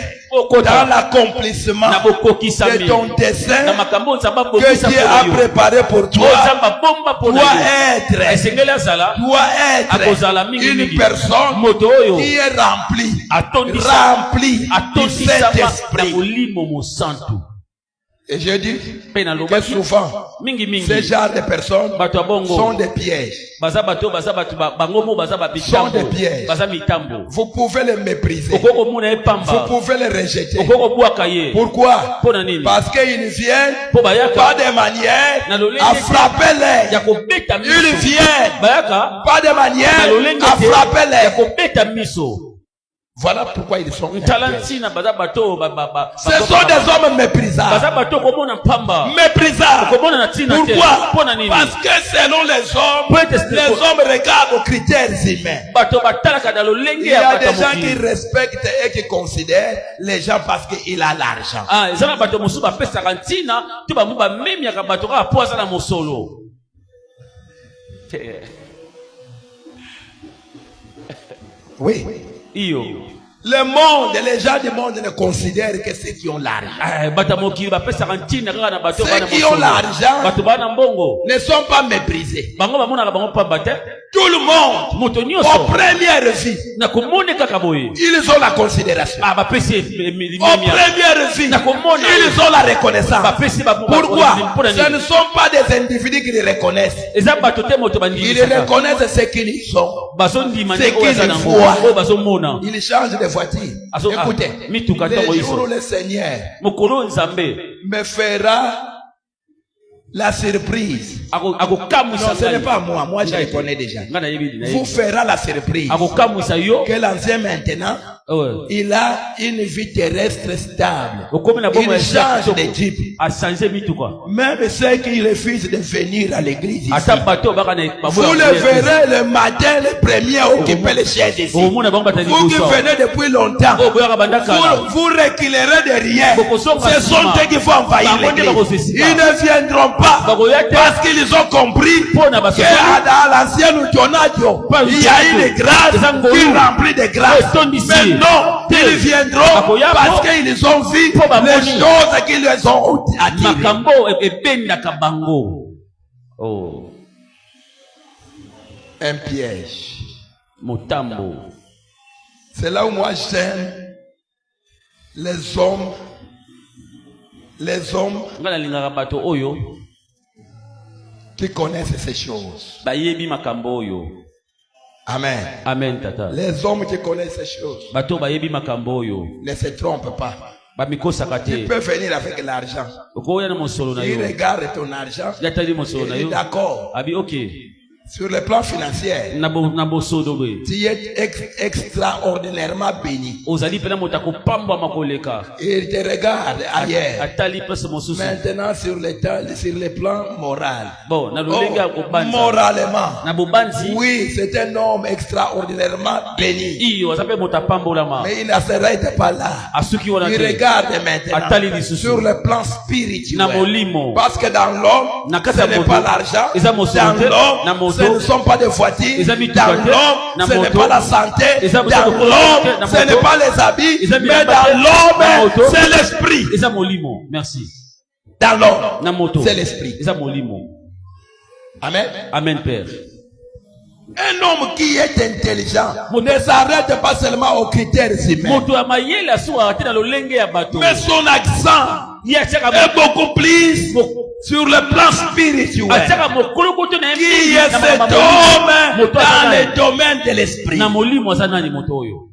dans l'accomplissement de ton dessein que Dieu a préparé pour toi, doit être une personne qui est remplie du Saint-Esprit. Et je dis que souvent, ces genres de personnes sont des pièges. Sont des pièges. Vous pouvez les mépriser. Vous pouvez les rejeter. Pourquoi? Parce qu'ils viennent pas de manière à frapper l'air. Ils viennent pas de manière à frapper l'air. Voilà pourquoi ils sont inquiets. Talanti na baza bato Ce sont des hommes méprisables. baza bato komona pamba Méprisables. komona na tina te Pourquoi? pona nini Parce que selon les hommes regardent aux critères humains. bato batalaka na lolenge Il y a ya des bato gens qui moki respectent et qui considèrent les gens parce qu'il a l'argent. ah ezana bato mosu bapesaka ntina to bamu bamemiaka bato kaka po aza na mosolo Oui. iyo Le monde, les gens du monde ne considèrent que ceux qui ont l'argent. bato mokili bapesaka ntina kaka na bato Ceux qui ont l'argent bato baa na mbongo ne sont pas méprisés. bango bamonaka bango pamba te Tout le monde, moto au nyonso première vie, na komone kaka boye ils ont la considération. bapesi Au première vie, Nakomona. ils ont la reconnaissance. bapesi Pourquoi? Ce ne sont pas des individus qui les reconnaissent. eza bato te moto Ils bandimisa reconnaissent ce qu'ils sont. bazondima C'est nde oyo aza qu'ils nango voient. oyo bazomona Ils changent de voiture. Écoutez, mituka le ntongo jour où iso le Seigneur mokolo nzambe me fera la surprise. Non, akokamwisa ce n'est pas moi. Moi, je le connais déjà. ngai nayebi Vous fera la surprise. akokamwisa yo Que l'ancien maintenant, il a une vie terrestre stable. okomi na bomo Il change de type. achange mituka Même ceux qui refusent de venir à l'église ici, ata bato baka na vous le verrez le matin, le premier occuper les chaises ici. omona bango bata Vous qui liboso venez depuis longtemps, oyo boyaka banda kala vous reculerez de rien. Bokosonga Ce sont nsima. eux qui vont envahir Bango nde l'église. bakosesima. Ils ne viendront pas Bakoya te. parce qu'ils ont compris Pona baso- que dans l'ancien Tonadio, il y a une grâce qui remplit de grâce. Mais non, ils viendront Bakoya parce po. qu'ils ont vu Po bamoni. les choses qui les ont attirés. makambo ebendaka bango oh Un piège. motambo C'est là où moi j'aime les hommes ngai nalingaka bato oyo qui connaissent ces choses. bayebi makambo oyo Amen. amen tata Les hommes qui connaissent ces choses bato bayebi makambo oyo ne se trompent pas. bamikosaka Tu te peux venir avec l'argent. okoya na mosolo na Il yo regarde ton argent. yatali mosolo na Il est yo d'accord. abi ok Sur le plan financier, na bosodo boye tu es extraordinairement béni. ozali mpena moto akopambwama koleka Il te regarde ailleurs. atali place mosusu Maintenant, sur le plan moral. bon na lolenge ya kobanza Moralement. na bobanzi Oui, c'est un homme extraordinairement béni. iyo aza mpe moto apambolama Mais il ne s'arrête pas là. asuki wana Il te regarde maintenant Atali lisusu. sur le plan na spirituel. molimo Parce que dans l'homme, Na kati ce ya n'est moto. pas l'argent. Eza mosolo Dans te. l'homme, Na moto. ce ne sont pas des voitures. Eza mituka Dans te. l'homme, Na ce n'est moto. pas la santé. Eza Dans mosolo te. l'homme, Na ce moto. n'est pas les habits. Eza Mais bilamba dans te. Na l'homme, moto. c'est l'esprit. eza molimo merci Dans l'homme, na moto c'est l'esprit. eza molimo Amen. amen père Un homme qui est intelligent ne s'arrête pas seulement aux critères humains. moto ya mayele asukaka te na lolenge ya bato Mais son accent ye atiaka est beaucoup plus sur le plan spirituel. atiaka mokolokoto na Qui ye est na cet makambo homme molimo. Moto aza dans nani? le domaine de l'esprit? na molimo aza nani moto oyo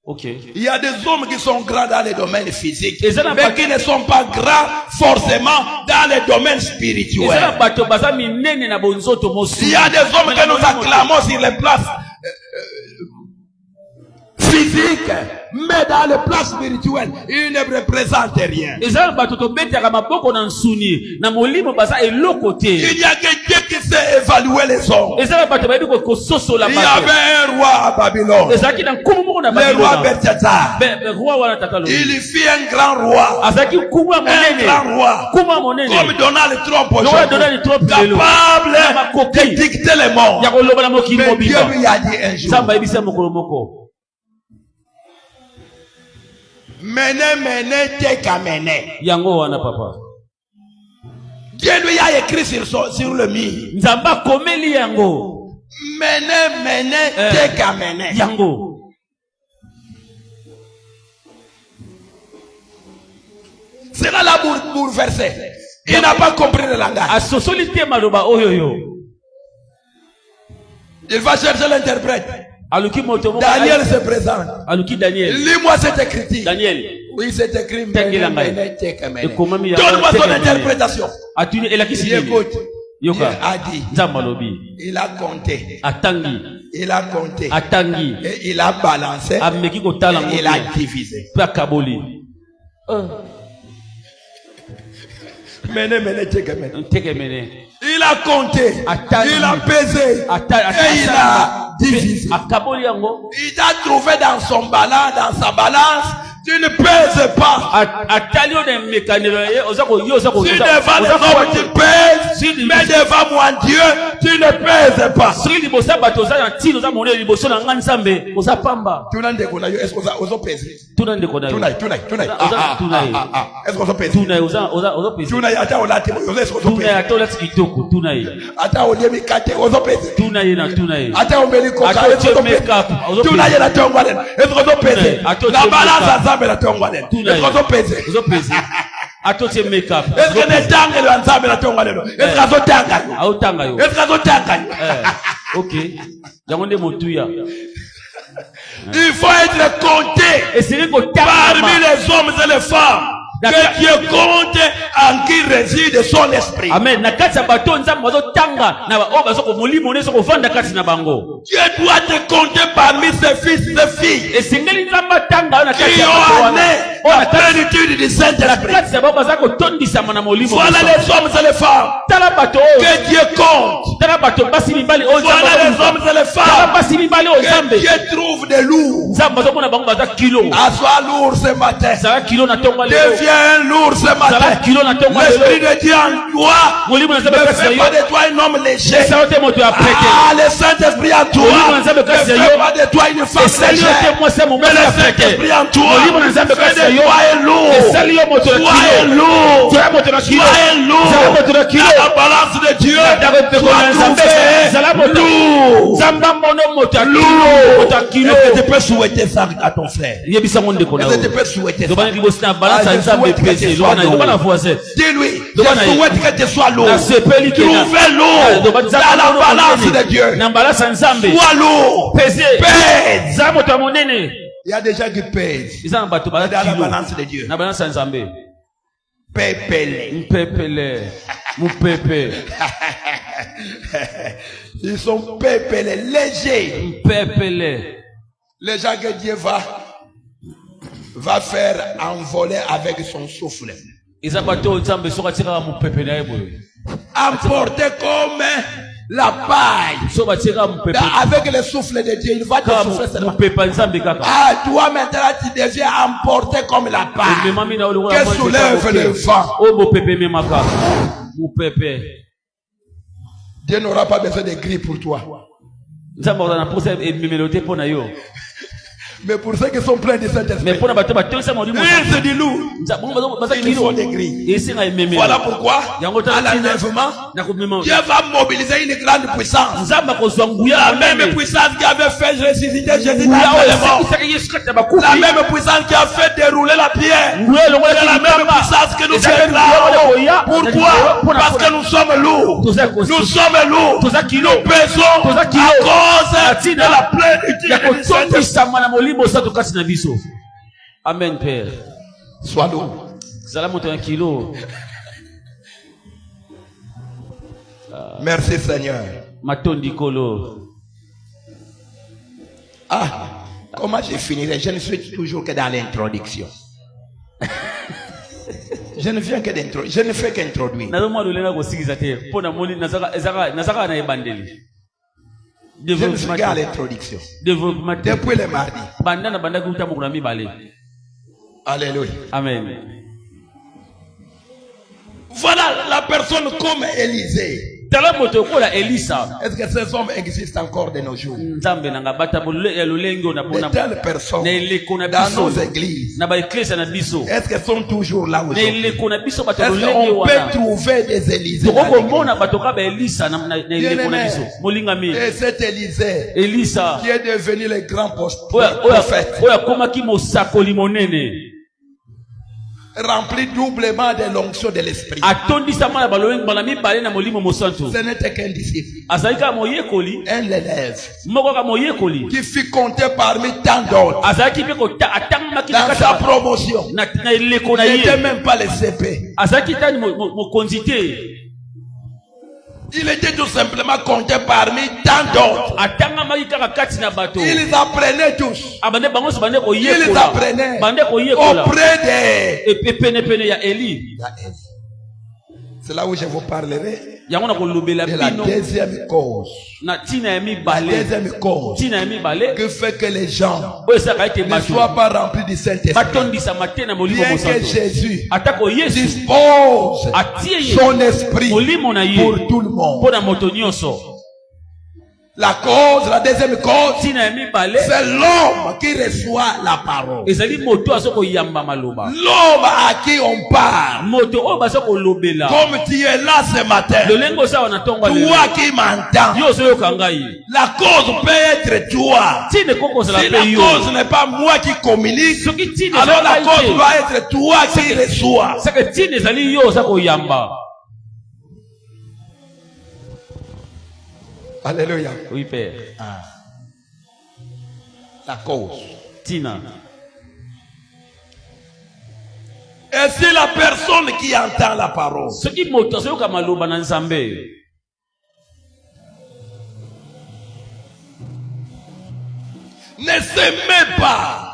ok Il y a des hommes qui sont grands dans le domaine physique, Et ça n'a mais pas- qui ne sont pas grands forcément dans le domaine eza na spirituel. bato baza minene na bonzoto mosu Il y a des hommes que nous acclamons sur les places physiques, mais dans le plan spirituel, ils ne représentent rien. eza na bato tobetaka maboko na nsuni na molimo baza eloko te Il n'y a que Dieu qui sait évaluer les hommes. eza na bato bayebi kososola Il y bato avait un roi à Babylone, ezalaki na nkumu moko na le roi babilona Belshazzar. roi wana tata lo Il fit un grand roi, azalaki nkumu ya un monene grand roi, nkumu ya monene comme Donald Trump Lokola aujourd'hui, Donald Trump lelo. capable Na makoki. de dicter les mondes. ya koloba na mokili Mais Dieu mobimba lui a dit un jour, nzambe ayebisi ya mokolo moko menez, t'es qu'à mener. yango wana papa Dieu lui a écrit sur le mur, nzambe akomeli yango menez, t'es qu'à mener. yango Cela l'a bouleversé. Il n'a pas compris le langage. asosoli te maloba oyoyo Il va chercher l'interprète. aluki moto moko Daniel se présente. aluki daniel Lis-moi cette écriture. daniel Oui, c'est écrit. Tengela ngai. Menez, t'es qu'à mener. ekomami Donne-moi yango son interprétation. atuni elakisi Il nini écoute. Yoka. a dit, Nzambalobi. il a compté, Atangi. il a compté, Atangi. et il a balancé, Ameki ko tala et il a divisé. Pa kaboli. Il a compté, Atangi. il a pesé, et il a divisé. Akaboli yango. Il a trouvé dans son balance, dans sa balance, tu ne pèses pas. Atali on est mécanique. Ozako yo ozako. Si devant les hommes tu pèses, mais devant moi Dieu, tu ne pèses pas. Si libosa batoza na tino za moneli liboso na ngani Nzambe oza pamba. Tunande kona yo est-ce que ozo pèse? Tunande kona yo. Tunai. Est-ce que ozo pèse? Tunai oza pèse. Tunai ata olate ozo est-ce que ozo Tunai pèse? ata olati kitoko tunai. Ata oliemi kate ozo pèse. Tunai na tunai. Ata omeli koka Ata est-ce que ozo make up. pèse? Tunai na tongwalen. Est-ce que ozo pèse? La balance ensemble na tongwalen. Est-ce que ozo pèse? Ozo pèse. Atoche make up. Est-ce que ne tangue le ensemble na tongwalen? Est-ce que ozo tanga? Au tanga yo. Est-ce que ozo tanga? OK. Jangonde motuya. Il faut être compté Et c'est ko parmi les hommes et les femmes. Que Dieu compte en qui réside son esprit. Amen. Na kati ya bato Nzambe bazo tanga na o bazo ko molimo ne so ko vanda kati na bango. Dieu doit te compter parmi ses fils et ses filles. Et singeli Nzambe tanga na kati Qui ya ont bato wana. amené la plénitude du Saint-Esprit. Kati ya baba zako tondisa na molimo. Voilà les hommes et les femmes. Tala bato Que Dieu compte. tala bato basi mibali o Nzambe. Voilà les hommes et les Tala femmes. basi mibali o Que Nzambe. Dieu trouve des lourds. Nzambe bazo kona bango baza kilo. Assois lourd ce matin. Zala kilo na tonga lelo. Deviens lourd ce Zala matin. kilo na tonga L'Esprit lelo. de Dieu en toi Molimo na ne Nzambe kati ya fait yo. pas de toi un homme léger. Esa ote moto ya prete. Ah, le Saint-Esprit en toi Molimo na ne Nzambe kati ya fait yo. pas de toi une femme Esali yo te légère. mwasa mo Mais le mwasa prete. Saint-Esprit en toi Molimo na Nzambe fait kati ya de yo. toi un lourd. Esali yo moto na Sois un kilo. lourd. Sois moto na kilo. Sois un Zala lourd. moto na kilo. Dans la balance de Dieu, sois trouvé lourd. Zamba mono moto ya kilo. Lourd. Moto ya kilo. Est-ce que tu peux souhaiter ça à ton frère? Yebisa ngo ndeko na Est-ce que tu yo. peux souhaiter ça? Dobana libosi na balance Ah, je Nzambe souhaite que pese. tu sois lourd. Dobana voisin. Dis-lui, Dobana je souhaite que tu sois lourd. Na sepeli kena. Trouvé lourd. Dans la balance de Dieu. Na balance Nzambe. Sois lourd. Pese. Pèse. Za moto monene. Il y a des gens qui pèsent. Iza na bato ba Dans la kilo. balance de Dieu. Na balance Nzambe. Pépélé. Mpepele. Mupepe. Ils sont pépélés, légers. Mpepele. Les gens que Dieu va faire envoler avec son souffle. Iza bato Nzambe soka tika mupepe na yebo. Emporter comme la paille. So ba tika mupepe. Avec le souffle de Dieu, il va te souffler seulement. Mupepe Nzambe kaka. Ah, toi maintenant tu deviens emporté comme la paille. Mama mina olo Que soulève le vent. O mupepe memaka. Mupepe. Dieu n'aura pas besoin de gris pour toi. Nzambe na posa e memelote pona yo. Mais pour ceux qui sont pleins de Mais Saint-Esprit, pona bato ba tonsa mo limo. ils se disent lourd. Nzambe baza Ils kilo. font des gris. Et c'est ngai memelo. Voilà pourquoi, Yango à l'enlèvement, na ko mema. Dieu va mobiliser une grande puissance. Nzambe ko zwanguya La même puissance qui avait fait ressusciter Jésus dans nguya les o morts. sekisa Yesu kata bakufi. La même puissance qui a fait dérouler la pierre. Nguya lo C'est la même puissance que nous fait là. Pourquoi? Parce que nous sommes lourds. Nous sommes lourds. Nous pesons à cause de la plénitude du Saint-Esprit. Amen, Père. Sois lourd. Zala moto un kilo. Merci Seigneur. Matondi kolo. Ah, comment je finirai? Je ne suis toujours que dans l'introduction. Je ne viens que d'introduire. Je ne fais qu'introduire. Nazo mwa lulenga ko sikiza te. Pona moli nazaka na ebandeli. Je ne suis qu'à l'introduction. Développement. Depuis le mardi. Bandana bandaki utamu kuna mibale. Alléluia. Amen. Voilà la personne comme Élisée. Tala moto kola Elisa. Est-ce que ces hommes existent encore de nos jours? Nzambe nanga bata ya lulengo na De pona. telles personnes Na ileko na dans biso. nos églises. Na ba eklesa na biso. Est-ce qu'elles sont toujours là Na aujourd'hui? ileko na biso bato Est-ce lulengo qu'on wana. peut trouver des Élysées? Toko mona bato ka ba Elisa na ileko na biso. Molinga mi. Et cet Élysée Elisa. qui est devenu le grand Oya prophète, komaki mosakoli monene. rempli doublement de l'onction de l'esprit. Atondisa mala baloeng bala mibale na molimo mosantu. Ce n'était qu'un disciple, Azalika moyekoli. un élève Moko ka moyekoli. qui fut compté parmi tant d'autres. Azalaki pe ko atamaki Dans sa promotion, na ileko na il n'était ye. même pas le CP. Azalaki tani mo konzite. Il était tout simplement compté parmi tant d'autres. Ils apprenaient tous. Ils apprenaient auprès d'Élie. C'est là où je vous parlerai de la deuxième cause. La deuxième cause que fait que les gens ne soient pas remplis du Saint-Esprit. Bien que Jésus dispose son esprit pour tout le monde. La cause, la deuxième cause, c'est l'homme qui reçoit la parole. L'homme à qui on parle. Comme tu es là ce matin, toi qui m'entends, la cause peut être toi. Si la cause n'est pas moi qui communique, alors la cause doit être toi qui reçois. Alléluia. Oui, Père. La cause. Tina. Et si la personne qui entend la parole ne se met pas,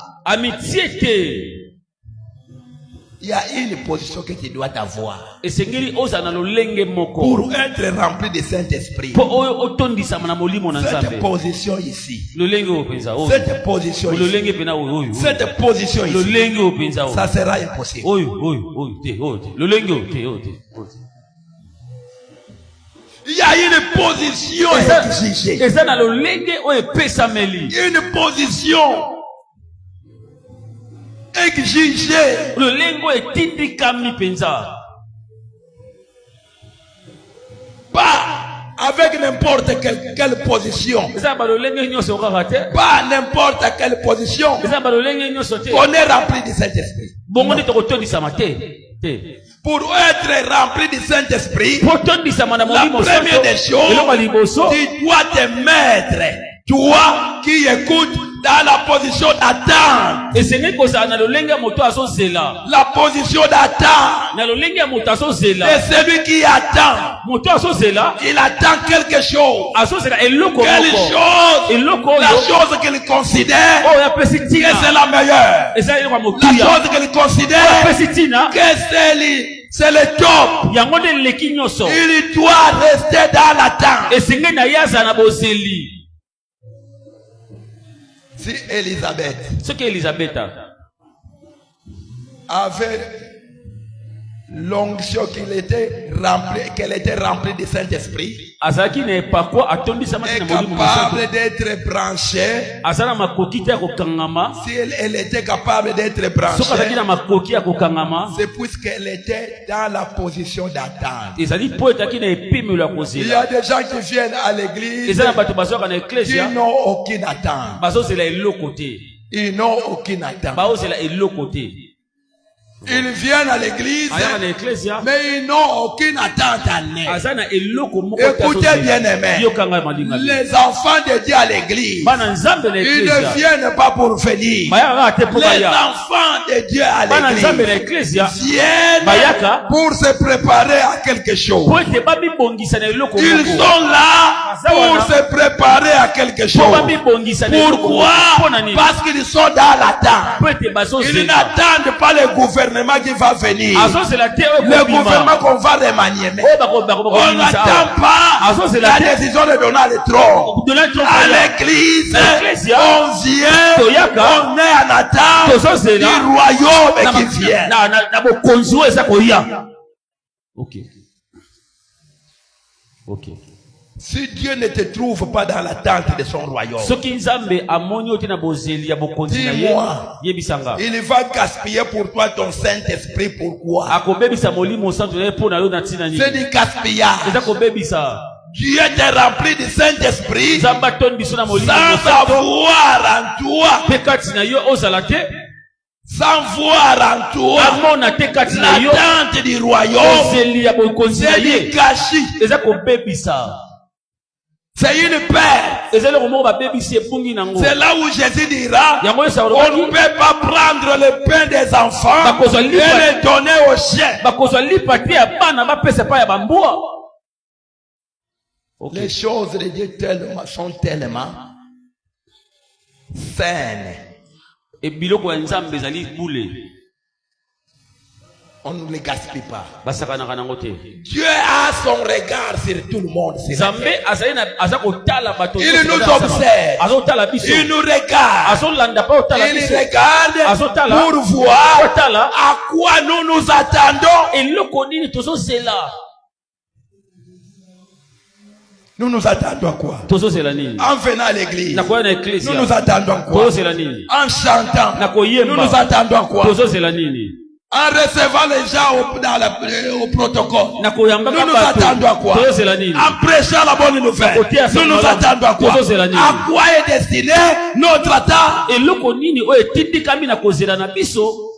il y a une position que tu dois avoir pour être rempli de Saint-Esprit. Cette position ici, cette position ici, ça sera impossible. Il y a une position exigée, une position exigé. Pas avec n'importe quelle position. Pas n'importe quelle position. On est rempli du Saint-Esprit. Pour être rempli du Saint-Esprit, la première des choses, tu dois te mettre, toi qui écoutes, dans la position d'attente. La position d'attente. Et celui qui attend, il attend quelque chose. Quelle chose? La chose qu'il considère que c'est la meilleure. La chose qu'il considère que c'est le top. Il doit rester dans l'attente. Si Élisabeth avait l'onction qu'elle était remplie du Saint-Esprit, est capable d'être branchée, si elle était capable d'être branchée, c'est puisqu'elle était dans la position d'attente. Il y a des gens qui viennent à l'église qui n'ont aucune attente. Ils n'ont aucune attente. Ils viennent à l'église, mais ils n'ont aucune attente en eux. Écoutez bien aimés, les enfants de Dieu à l'église, ils ne viennent pas pour venir. Les enfants de Dieu à l'église viennent pour se préparer à quelque chose. Ils sont là pour se préparer à quelque chose. Pourquoi? Parce qu'ils sont dans l'attente. Ils n'attendent pas le gouvernement qui va venir, le gouvernement qu'on va remanier. On n'attend pas la décision de Donald Trump. À l'église, on vient, on est en attente du royaume qui vient. Ok. Si Dieu ne te trouve pas dans l'attente de son royaume, dis-moi, il va gaspiller pour toi ton Saint-Esprit. Pourquoi? C'est du gaspillage. Dieu t'est rempli du Saint-Esprit sans avoir en toi, sans voir en toi l'attente du royaume. C'est du gâchis. C'est une perte. C'est là où Jésus dira, on ne peut pas prendre le pain des enfants et le donner aux chiens. Okay. Les choses de Dieu sont tellement saines. Et biloko ya nzambe ezali boule. On ne les gaspille pas. Basaka na ngote. Dieu a son regard sur tout le monde. Zambe azali na azako tala bato. Il nous observe. Azo tala biso. Il nous regarde. Azo landa pa tala biso. Il regarde Azo tala pour voir tala à quoi nous nous attendons. Et loko nini tozo zela. Nous nous attendons à quoi? Tozo zela nini? En venant à l'église. Na kwa na ecclesia. Nous nous attendons à quoi? Tozo zela nini? En chantant. Na koyemba. Nous nous attendons à quoi? Tozo zela nini? En recevant les gens au protocole. Na koyamba Nous nous attendons à quoi? Tozo zela nini? En prêchant la bonne nouvelle. Nous nous attendons à quoi? Tozo zela nini? À quoi est destiné notre temps? Et loko nini o etindi kami na kozela na biso.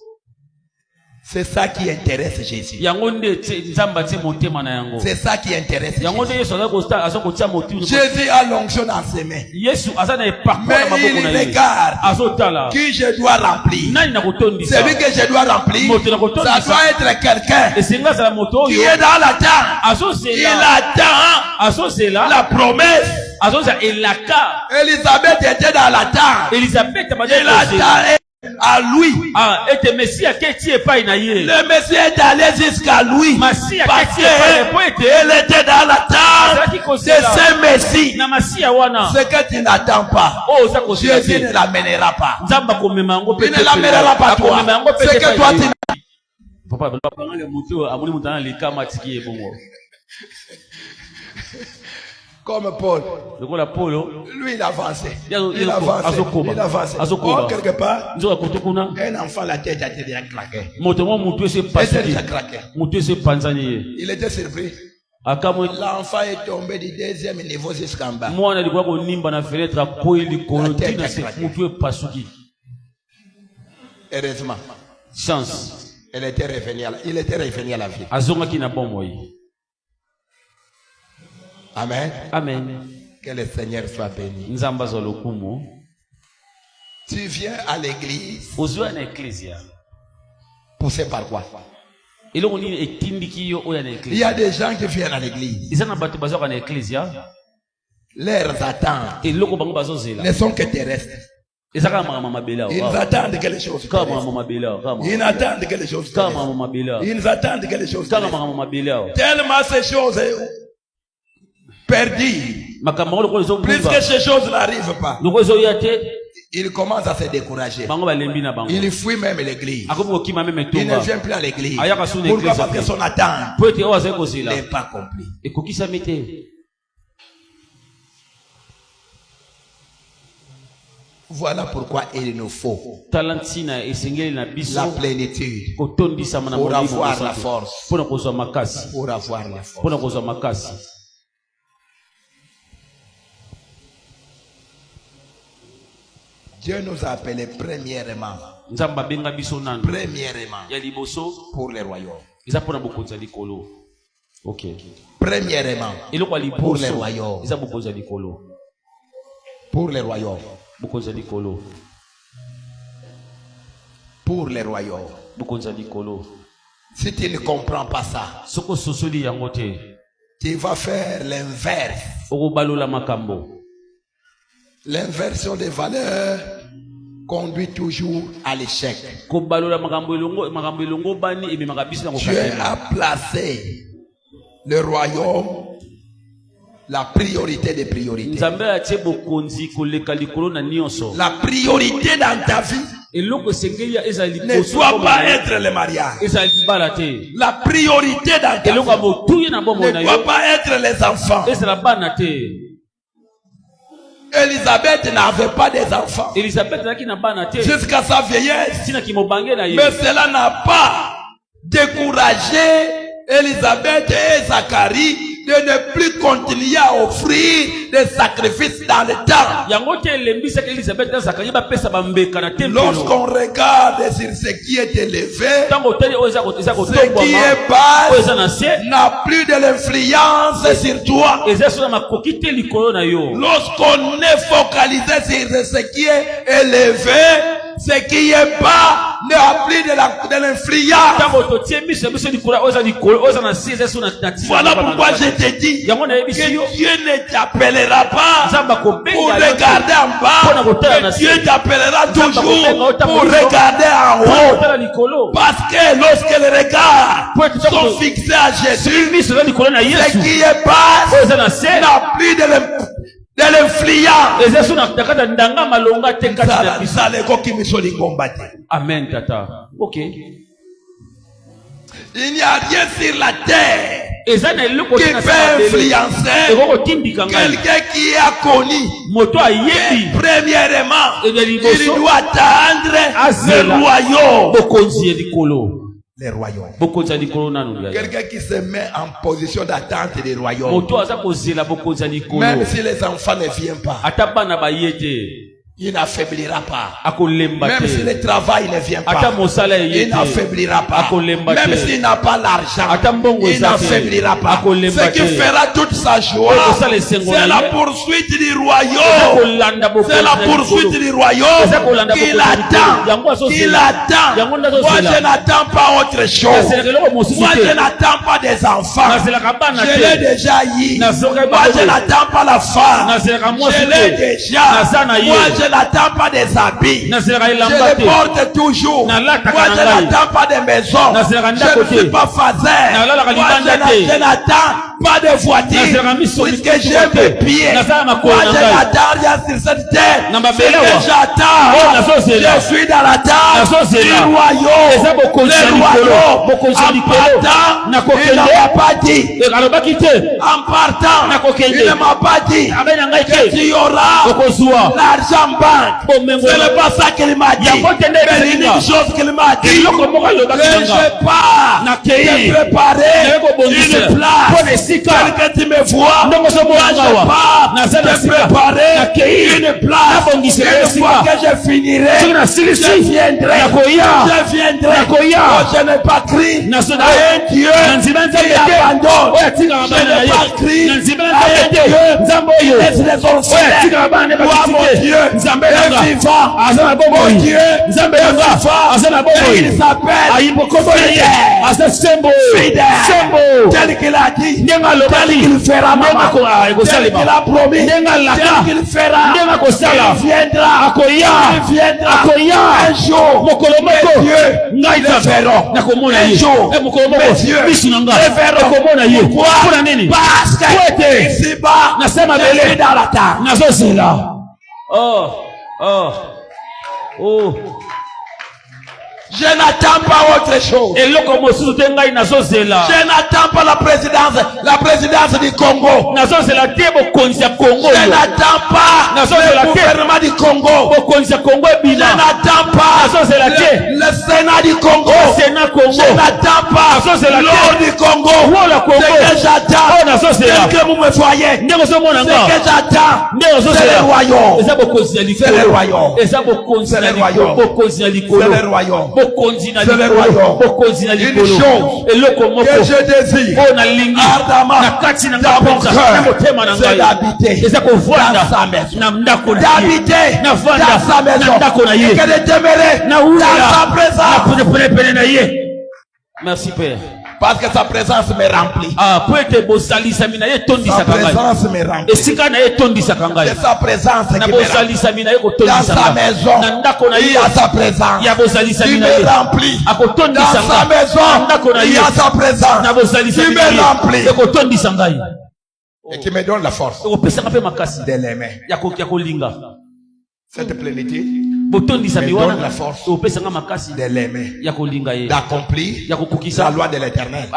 C'est ça qui intéresse Jésus. Yango nde nzamba te motema na yango. C'est ça qui intéresse yango nde Yesu azo tia motimu. Jésus a l'onction dans ses mains. Yesu azana epako na Mais maboko il na ye. regarde Azotala. qui je dois remplir. Nani na kotondisa. Celui que je dois remplir, ça doit être quelqu'un esenga za moto qui oyo. est dans l'attente. Azozela. Il attend Azozela. la promesse. Azoza elaka. Élisabeth était dans l'attente. Elisabeth Il attend à lui. Ah, ete Messia keti epai na ye. Le Messie est allé jusqu'à lui. Masia Parce keti epai qu'elle était dans l'attente de ce Messie. na Masia wana. Ce que tu n'attends pas, Oh, ça kosela. Jésus ne l'amènera pas. Nzamba komema yango Il ne l'amènera pas toi. Ce que toi tu papa banga moto amoni mutana likama tiki ebongo. comme Paul. Lokola Paulo. Lui il avançait. Il Il avançait. Il avançait. Oh, quelque part. Un enfant la tête a été déjà claquée. Il était surpris. L'enfant est tombé du deuxième niveau jusqu'en bas. Heureusement. Chance. Il était revenu à la vie. Amen. Amen. Que le Seigneur soit béni. Tu viens à l'église. Poussé par quoi? Il y a des gens qui viennent à l'église. Leurs attentes ne sont que terrestres. Ils attendent que les choses terrestres. Ils attendent que les choses terrestres. Ils attendent que les choses terrestres. Tellement ces choses perdues. Plus que ces choses n'arrivent pas, il commence à se décourager. Il fuit même l'église. Il ne vient plus à l'église. Pourquoi? Parce que son attente n'est pas accomplie. Voilà pourquoi il nous faut la plénitude pour avoir la force. Pour avoir la force. Dieu nous a appelés premièrement pour le royaume. Premièrement pour le royaume. Pour le royaume. Pour le royaume. Si tu ne comprends pas ça, tu vas faire l'inverse. L'inversion des valeurs conduit toujours à l'échec. Dieu a placé le royaume la priorité des priorités. La priorité dans ta vie ne doit pas être le mariage. La priorité dans ta vie ne doit pas être les enfants. Élisabeth n'avait pas des enfants jusqu'à sa vieillesse. Mais cela n'a pas découragé Élisabeth et Zacharie de ne plus continuer à offrir des sacrifices dans le temps. Lorsqu'on regarde sur ce qui est élevé, ce qui est bas n'a plus de l'influence sur toi. Lorsqu'on est focalisé sur ce qui est élevé, ce qui est bas n'a plus de l'influence. Voilà pourquoi je te dis que Dieu ne t'appellera pas pour regarder en bas, que Dieu t'appellera toujours pour regarder en haut. Parce que lorsque les regards sont fixés à Jésus, ce qui est bas n'a plus de l'influence. Amen, tata. Ok. Il n'y a rien sur la terre qui peut influencer quelqu'un qui a connu. Premièrement, il doit attendre le royaume. Les royaumes. Quelqu'un qui se met en position d'attente des royaumes. Même si les enfants ne viennent pas, il n'affaiblira pas. Même si le travail ne vient pas, il n'affaiblira pas. Même s'il n'a pas l'argent, il n'affaiblira pas. Ce qui fera toute sa joie, c'est la poursuite du royaume. C'est la poursuite du royaume qu'il attend. Qu'il attend. Moi, je n'attends pas autre chose. Moi, je n'attends pas des enfants. Je l'ai déjà eu. Moi, je n'attends pas la femme. Je l'ai déjà. Moi, je n'attends pas des habits. Je les porte toujours. Moi, je n'attends pas des maisons. Je ne suis pas fazer. Moi, je n'attends pas de voiture. Puisque j'ai mes pieds. Moi, je n'attends rien sur cette terre. Ce que j'attends, je suis dans la table du royaume. Le royaume, en partant, il ne m'a pas dit. En partant, il ne m'a pas dit que tu auras l'argent banque. Ce n'est pas ça qu'il m'a dit. Mais l'unique chose qu'il m'a dit, que je pars te préparer une place. Tel que tu me vois, moi je pars te préparer une place. Une fois que je finirai, je viendrai. Je viendrai. Oh, je n'ai pas crié à un Dieu qui abandonne. Je n'ai pas crié à un Dieu qui laisse les orphelins. Moi, mon Dieu, est vivant. Mon Dieu est vivant. Et il s'appelle fidèle. Tel qu'il a dit, tel qu'il fera, maman. Tel qu'il a promis, tel qu'il fera. Il viendra. Il viendra. Un jour, mes Dieu le verront. Un jour, mes Dieu le verront. Pourquoi? Parce que ici-bas, je suis dans la table. Je n'attends pas autre chose. Je n'attends pas la présidence du Congo. Je n'attends pas le gouvernement du Congo. Je n'attends pas le Sénat du Congo. Je n'attends pas l'or du Congo. Ce que j'attends, tel que vous me voyez, ce que j'attends, c'est le royaume. C'est le royaume. C'est le royaume. C'est le royaume. Une chose que je désire ardemment dans mon cœur, c'est d'habiter dans sa maison. D'habiter dans sa maison. Et que de demeurer dans sa présence. Merci, Père. Parce que sa présence me remplit. Sa présence me remplit. C'est sa présence qui me remplit. Dans sa maison, il y a sa présence. Il me remplit. Dans sa maison, il y a sa présence. Il me remplit. Et qui me donne la force de l'aimer. Cette plénitude me donne la force de l'aimer, d'accomplir la loi de l'Éternel.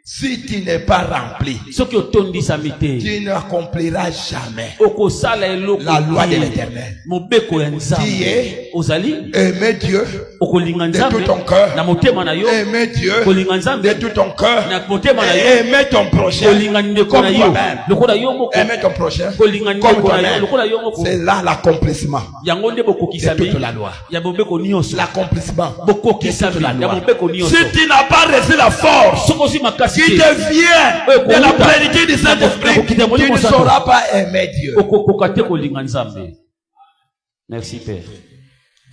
Si tu n'es pas rempli, tu n'accompliras jamais la loi de l'Éternel. Qui est aimer Dieu de tout ton cœur, aimer Dieu de tout ton cœur, et aimer ton prochain comme toi-même. Aimer ton prochain comme toi-même. C'est là l'accomplissement de toute la loi. L'accomplissement de toute la loi. Si tu n'as pas reçu la force qui devient de la plénitude du Saint-Esprit, tu ne sauras pas aimer Dieu. Merci, Père.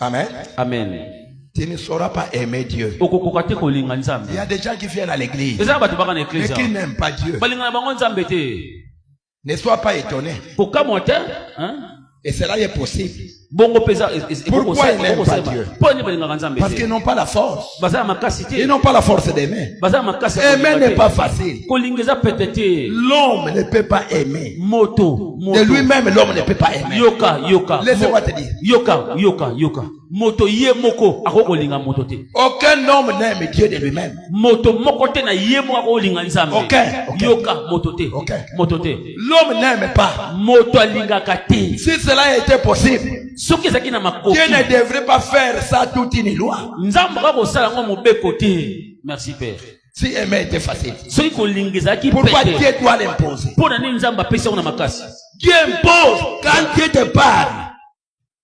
Amen. Amen. tu ne sauras pas aimer Dieu. okokoka te kolinga Il y nzambe a des gens qui viennent à l'église, eza bato baka na mais eklise qui n'aiment pas Dieu. balingana bango nzambe te Ne sois pas étonné. kokamwa te hein? Et cela est possible. bongo peza Pourquoi ils n'aiment pas Dieu? poni balingaka nzambe Parce qu'ils te n'ont pas la force. baza na makasi Ils te n'ont pas la force d'aimer. baza na makasi ya Aimer kolinga n'est te. pas facile. kolinga eza pete te L'homme ne peut pas aimer. moto De lui-même, l'homme ne peut pas aimer. yoka Laissez-moi te dire. yoka moto ye moko ako kolinga moto te Aucun homme n'aime Dieu de lui-même. moto moko te na ye moko ako kolinga nzambe Okay. yoka moto te Okay. moto te L'homme n'aime pas. moto alingaka te Si cela était possible, soki ezalaki na makoki Dieu ne devrait pas faire ça toute une loi. nzambe aka kosala yango mobeko te merci père Si aimer était facile. soki kolinga ezalaki Pourquoi pete Dieu doit l'imposer? mpo na nini nzambe apesi yango na makasi Dieu impose. Quand Dieu te parle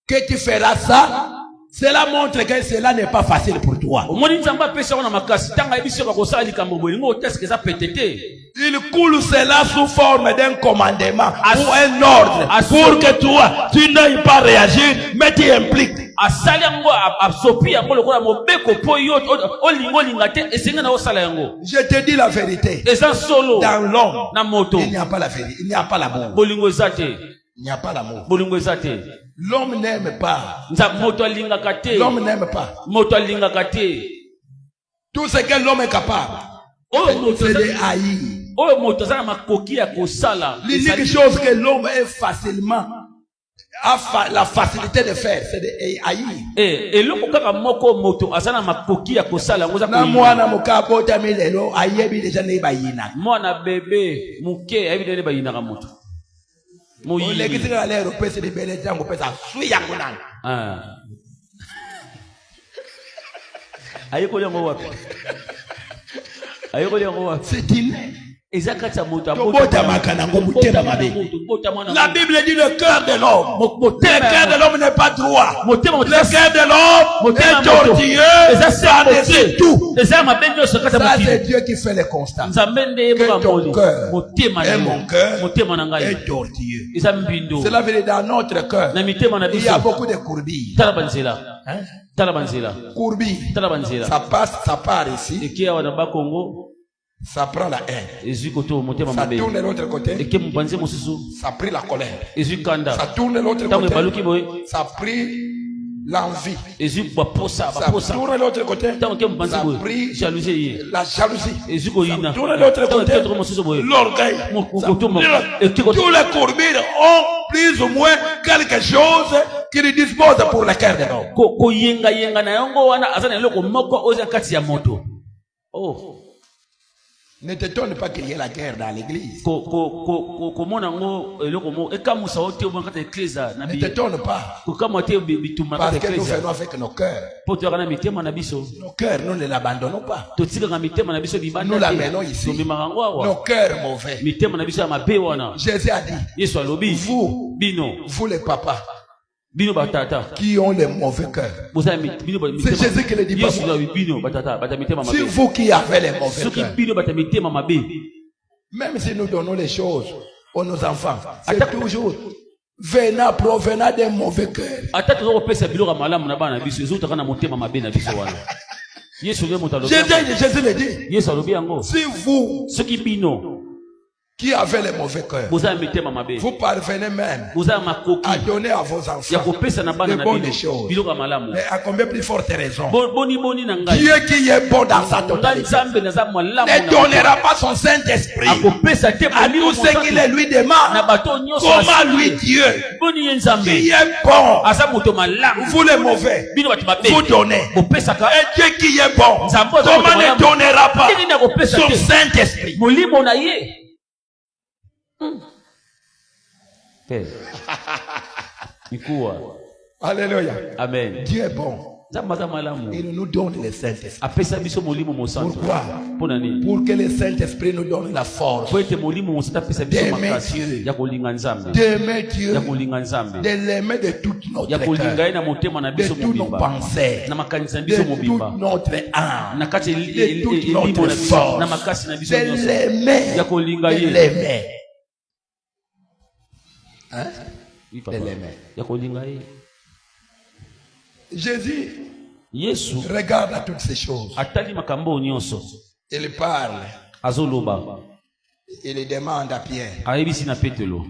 que tu feras ça, cela montre que cela n'est pas facile pour toi. omoni nzambe apesi yango na makasi ntango ayebi soki akosala likambo boye ngo oteske eza pete te Il coule cela sous forme d'un commandement ou un ordre pour que toi, tu n'ailles pas réagir, mais tu impliques. asali yango asopi yango lokola mobeko mpo yo olinga olinga te esengi na osala yango Je te dis la vérité. eza solo Dans l'homme, na moto il n'y a pas la vérité, il n'y a pas l'amour. bolingo eza te Il n'y a pas l'amour. bolingo eza te L'homme n'aime pas. moto alingaka te L'homme n'aime pas. moto alingaka te Tout ce que l'homme est capable, oyo moto c'est aza- de haïr. oyo moto aza na makoki ya kosala L'unique chose que l'homme est facilement, la facilité de faire, c'est de haïr. eloko kaka moko moto aza na makoki ya kosala yango eza Na kolinga. mwana mukabo tamilelo ayebi deja ne bayina. mwana bebe moke ayebi ndenge bayinaka moto moyibi Olekitika lero pesa de bele tango pesa sui yango nani. ayekoli yango wapi ayekoli yango wapi C'est une. eza kati ya moto Tobotamaka nango motema mabe. La Bible dit le cœur de l'homme. Le cœur de l'homme n'est pas droit. Le cœur de l'homme est tortilleux. Par-dessus tout. eza mabe nyonso kati ya Ça, c'est mokili Dieu qui fait les constats. nzambe nde Que yeboka ton moli cœur motema na et mon yo cœur motema na ngai est tortilleux. eza mbindo Cela veut dire dans notre cœur, na mitema na il y a biso beaucoup de courbilles. tala banzela Hein? tala banzela Courbilles. tala banzela Ça passe, ça part ici, eke awa na bakongo ça prend la haine. ezwi koto motema Ça mabe tourne de l'autre côté, eke mopanzi mosusu ça a pris la colère. ezwi kanda Ça tourne de l'autre ntango ebaluki côté, boye ça a pris l'envie. ezwi baposa Ça baposa tourne de l'autre côté, ntango ke mopanzi ça a boye pris jalousie ye la jalousie. ezwi koyina Ça tourne de l'autre ntango côté, ketoko mosusu boye l'orgueil. Ça- mokoto Tous les courbilles ont plus ou moins quelque chose qu'ils disposent pour le cœur de l'homme. koyengayenga na yango wana aza na eloko moko oza kati ya moto oh Ne t'étonne pas qu'il y ait la guerre dans l'église. komona yango eloko moko ekamusa o te obona kati ya eklesa na Ne t'étonne pas. kokamwa te bitumba Parce kati ya que nous eklesa faisons avec nos cœurs. mpo toyaka na mitema na biso Nos cœurs, nous ne l'abandonnons pas. totikaka mitema na biso Nous libanda l'amenons ici. tobimaka yango awa Nos cœurs mauvais. mitema na biso ya mabe wana Jésus a dit, yesu alobi vous, bino vous les papas, bino batata qui ont les mauvais cœurs. c'est Jésus qui le dit pas yesu moi. lobi bino batata bata mitema Si mabe vous qui avez les mauvais soki cœurs, bino bata mitema mabe même si nous donnons les choses à nos enfants, c'est toujours provenant des mauvais cœurs. ata toza kopesa biloko ya malamu na bana na biso ezotaka na motema mabe na biso wana yesu nde moto alobi yango. Jésus le dit, yesu alobi yango si vous soki bino qui avez les mauvais cœurs, boza ya mitema mabe vous parvenez même boza ya makoki à donner à vos ya enfants kopesa na bana de na bonnes bino choses, biloko ya malamu mais à combien plus forte raison, boni na ngai Dieu qui est bon dans sa nga totalité nzambe naza malamu ne donnera pas son Saint-Esprit akopesa te à bolimo tous ceux qui mosantu le lui na demandent. bato nyonso Comment lui Dieu boni ye nzambe qui est bon, aza moto malamu vous les mauvais, bino bato mabe vous donnez. bopesaka Et Dieu qui est bon, Nzambe aza comment moto ne malamu donnera pas nini akopesa son te Saint-Esprit? molimo na ye mikuwa Alléluia. amen Dieu est bon. nzambe aza malamu Il nous donne le Saint-Esprit. apesa biso molimo mosantu Pourquoi? mpo na nini Pour que le Saint-Esprit nous donne la force po ete molimo mosantu apesa biso D'aimer makasi Dieu. ya kolinga nzambe d'aimer Dieu, ya kolinga nzambe de l'aimer de tout ya notre kolinga cœur, ye na motema na de biso tous nos mobimba pensées, na makanisi na de biso toute mobimba notre âme, na kati ya de toute elimo notre na biso force, na makasi na biso de nyonso l'aimer, ya kolinga de ye l'aimer. Hein? Oui, papa. De l'aimer. ya kolinga ye Jésus Yesu regarde à toutes ces choses. atali makambo nyonso. Il parle. Azoloba. Il demande à Pierre. Ayebisi na Petelo.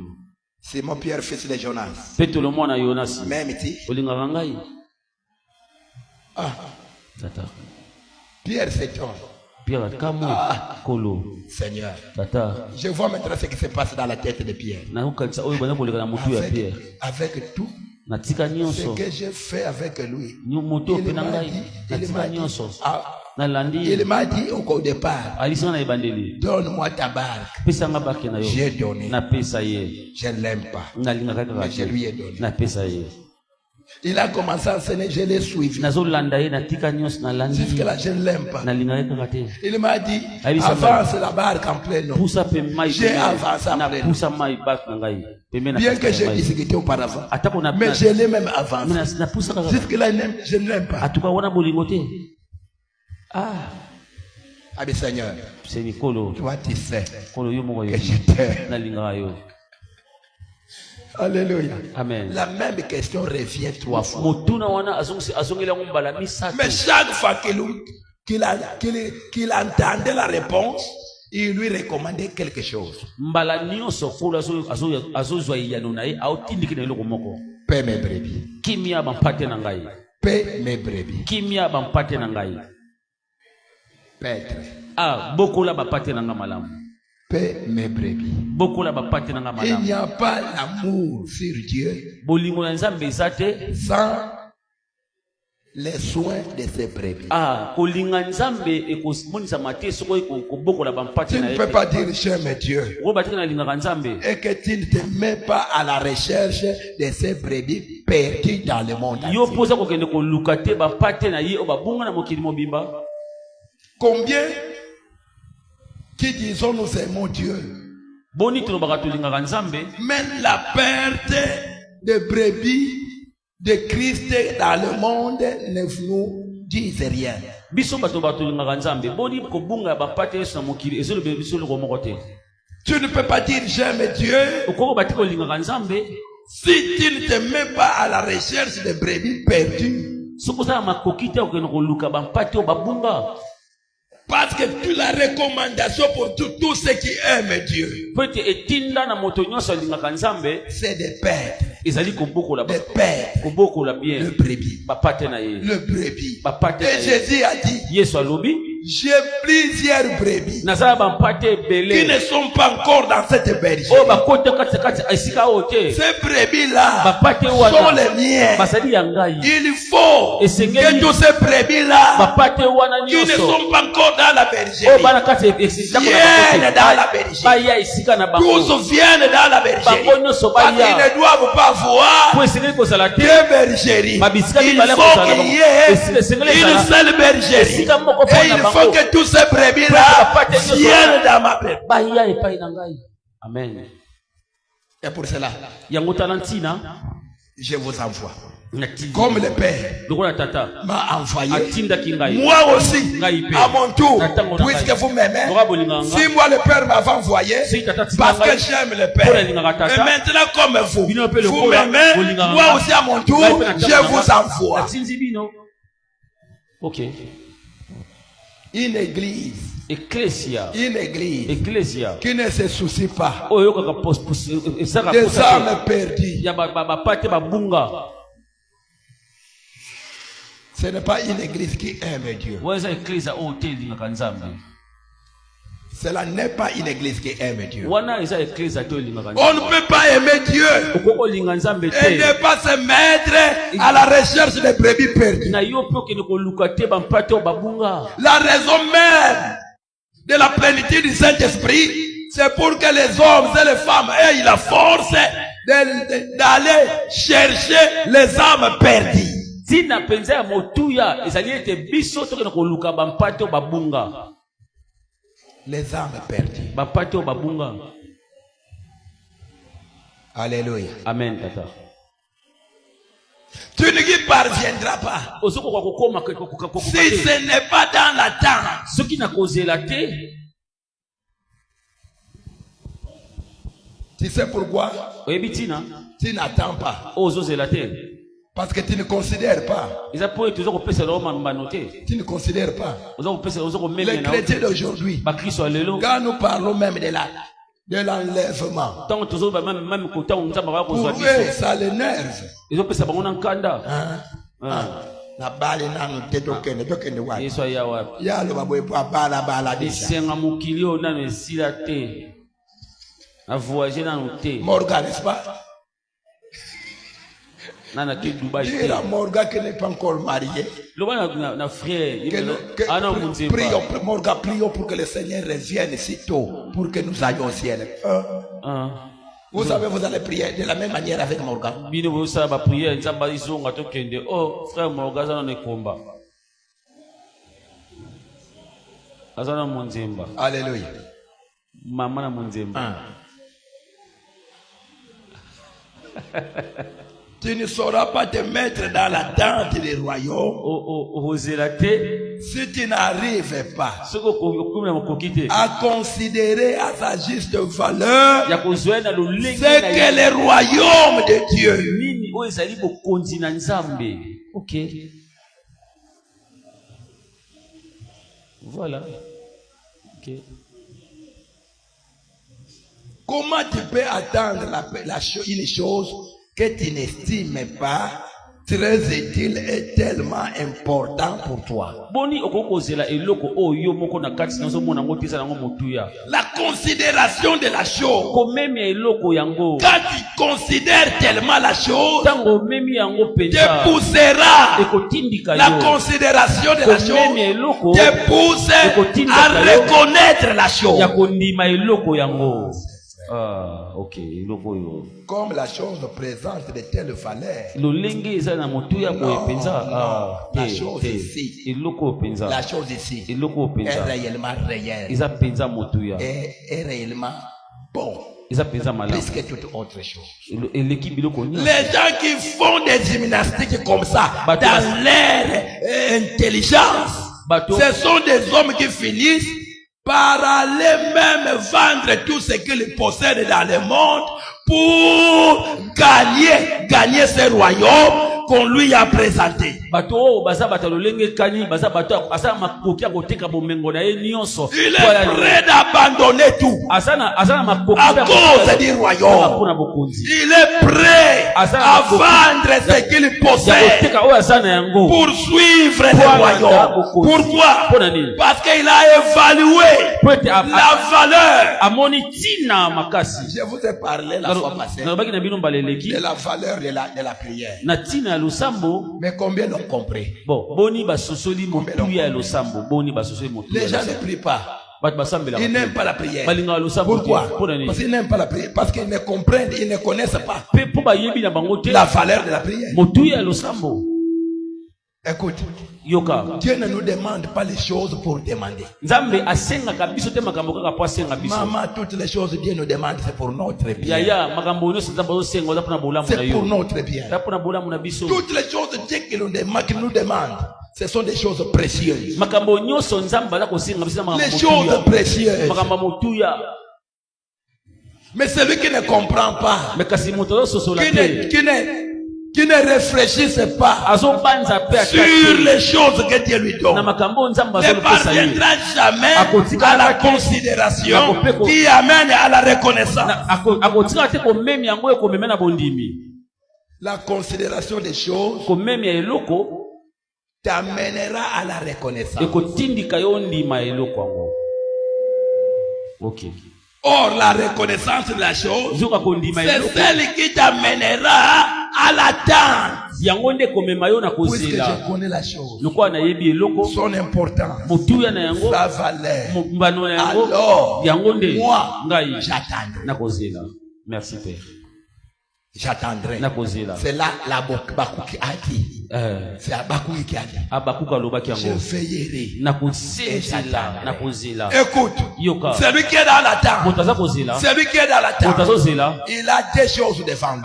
Simon Pierre, fils de Jonas. Petelo mwana Yonas. Même ici. Olingaka ngai. Ah, Tata. Pierre, c'est toi. Pierre kamo kolo. Seigneur. Tata. Je vois maintenant ce qui se passe dans la tête de Pierre. Na ukanisa oyo bana koleka na mutu ya Pierre. Avec tout Natika ce nyonso. que j'ai fait avec lui. Moto pe na ngai. Natika nyonso. Nalandi. Il m'a dit au départ, Alisanga na ebandeli. donne-moi ta barque. Pesa nga bake na yo. J'ai donné. Na pesa ye. Je ne l'aime pas. Nalingaka kaka. Mais je lui ai donné. Na pesa ye. Il a commencé à enseigner, je l'ai suivi. Nazolanda ye natika nyonso nalandi. Jusque-là, je ne l'aime pas. Nalingaka kaka te. Il m'a dit, Alisa avance la barque en plein eau. Pusa pe mai. J'ai avancé en na plein eau. pusa mai bak na ngai. Bien que j'ai discuté auparavant. Atako na Mais je l'ai même avancé. na pusa kaka. Jusque-là, je ne l'aime pas. Atuka wana bolingo te. Ah, Ah, mais Seigneur, c'est Nicolo. toi tu sais Kolo yo moko yo. que je t'aime. Nalingaka yo. Alléluia. Amen. La même question revient 3 fois. Motuna wana azongela ngombala misato. Mais chaque fois qu'il entendait la réponse, il lui recommandait quelque chose. Mbala nyonso kolo azozwa yano na ye aotindiki na eloko moko. Paix mes brebis. Kimia bampate na ngai. Paix mes brebis. Kimia bampate na ngai. Pètre. Ah, bokola bapate na nga malamu. Paix mes brebis. Bokola bapate na nga Il malamu. n'y a pas l'amour sur Dieu Bolingo na Nzambe ezate. sans les soins de ses brebis. Ah, kolinga Nzambe ekomonisa mate soko kobokola bampate Tu na ne ye. peux pas dire j'aime Dieu Ko batiki na lingaka Nzambe. et que tu ne te mets pas à la recherche de ces brebis perdues dans le monde Yo entier. posa kokende koluka te bampate na ye o babunga na mokili mobimba. Combien qui disons nous aimons Dieu, Boni tulobaka tulingaka Nzambe. même la perte de brebis de Christ dans le monde ne nous disent rien. Biso bato batulingaka Nzambe. Boni kobunga ya bampate Yesu na mokili ezolobe biso loko moko te. Tu ne peux pas dire j'aime Dieu Okoko batiki kolingaka Nzambe. si tu ne te mets pas à la recherche de brebis perdues. Soko sala makoki te okende koluka bampate o babunga. Parce que tu la recommandation pour tous ceux qui aiment Dieu, Pete etinda na moto nyonso alingaka Nzambe c'est de perdre, ezali kobokola de perdre kobokola bien le brebis. bapate na ye. Le brebis. Bapate na Et ye. Jésus a dit, Yesu alobi j'ai plusieurs brebis nazala bampate qui ebele ne sont pas encore dans cette bergerie. oyo bakota katikati esika oyo te. Ces brebis-là Bapate sont wana les miens. bazali ya ngai. Il faut Et c'est que guéri. tous ces brebis-là Bapate wana qui ne nyonso sont pas encore dans la oyo bergerie bana kati esika viennent dans la bergerie. baya esika na bango. Tous viennent dans la bergerie. Bango nyonso Parce qu'ils baya ne doivent pas voir po esengeli kozala te. deux bergeries. Babisika Il mibale faut kozala na qu'il y bango. ait Esika esengeli une ezala. seule bergerie. Esika moko Et mpona il bango. faut que tous ces brebis-là viennent dans ma bergerie. Baya epai na ngai. Amen. Et pour cela, Yango tala ntina je vous envoie. natindi. Comme le Père Lokola tata m'a envoyé, atindaki ngai. moi aussi, Ngai pe. à mon tour, Natango na puisque ngai. vous m'aimez, Lokola bolingaka nga. si moi le Père m'avait envoyé, Si tata tina parce que ngai. j'aime le Pour Père, la lingaka tata. et maintenant comme vous, Bino pe vous lokola m'aimez, bolingaka moi nga. aussi à mon tour, Ngai pe natango je na vous nga. envoie. Natinzi bino. Ok. Une église, Ecclesia. une église Ecclesia. qui ne se soucie pas Oyo kaka esaka des posa te. âmes perdues. Ya bapate babunga. Ce n'est pas une église qui aime Dieu. Weza ecclesia oyo te elingaka Nzambe. Cela n'est pas une église qui aime Dieu. Wana eza ecclesia te elingaka On ne Nzambe. peut pas aimer Dieu Okoko olinga Nzambe et te. ne pas se mettre à la recherche des brebis perdues. Na yo pe okende koluka te bampate oyo babunga. La raison même de la plénitude du Saint-Esprit, c'est pour que les hommes et les femmes aient la force d'aller chercher les âmes perdues. Tina penza ya motuya ezali ete biso tokende koluka bampate oyo babunga. Les âmes perdues. Bampate oyo babunga. Alléluia. Amen tata. Tu n'y parviendras pas Ozokoka kokoma si te. ce n'est pas dans l'attente. Soki na kozela te. Tu sais pourquoi? Oyebi tina Tu n'attends pas. ozozela te. Parce que tu ne considères pas. Tu Tu ne considères pas. Les Les chrétiens d'aujourd'hui, quand nous parlons même de l'enlèvement, pour eux, ça l'énerve. Na bali nanu tetokende tokende wapi yalo babwepo abala bala desha Morgan, n'est-ce pas? Dire à Morgan qui n'est pas encore marié. Morgan, prions pour que le Seigneur revienne si tôt pour que nous ayons au ciel. Vous savez, vous allez prier de la même manière avec Morgan. Oh, frère Morgan, ça ne combat. Alléluia. Maman Munzemba. Tu ne sauras pas te mettre dans la tente des royaumes si tu n'arrives pas à considérer à sa juste valeur ce que le royaume de Dieu. Ok. Voilà. Ok. Comment tu peux attendre une chose que tu n'estimes pas très utile et tellement important pour toi? La considération de la chose. Quand tu considères tellement la chose, te poussera. La considération de la chose te pousse à reconnaître la chose. Ah, ok. Comme la chose présente de telle valeur. La chose ici. La chose ici est réellement réelle. Est réellement bon. Plus que toute autre chose. Les gens qui font des gymnastiques comme ça, dans leur intelligence, ce sont des hommes qui finissent par aller même vendre tout ce qu'ils possèdent dans le monde pour gagner ce royaume qu'on lui a présenté. Il est prêt d'abandonner tout à cause du royaume. Il est prêt à vendre ce qu'il possède pour suivre le royaume. Pourquoi? Parce qu'il a évalué la valeur. Je vous ai parlé la fois passée de la valeur de la prière. Mais combien l'ont compris? Les gens ne prient pas. Ils n'aiment pas la prière. Pourquoi? Parce qu'ils n'aiment pas la prière. Parce qu'ils ne comprennent, ils ne connaissent pas la valeur de la prière. Écoute, Dieu ne nous demande pas les choses pour demander. Maman, toutes les choses Dieu nous demande, c'est pour notre bien. C'est pour notre bien. Toutes les choses Dieu qui nous demande, ce sont des choses précieuses. Les choses précieuses. Mais celui qui ne comprend pas, qui ne réfléchissent pas sur les choses que Dieu lui donne, ne parviendra jamais à la considération qui amène à la reconnaissance. La considération des choses t'amènera à la reconnaissance. Or, la reconnaissance de la chose, c'est celle qui t'amènera à l'attente. Puisque je connais la chose, son importance, sa valeur, alors moi j'attendrai. Merci Père. J'attendrai. C'est là la Bakouki a dit. C'est Bakouki qui a dit. Je veillerai. Et j'attendrai. Écoute, celui qui est dans l'attente, celui qui est dans l'attente, il a des choses devant lui.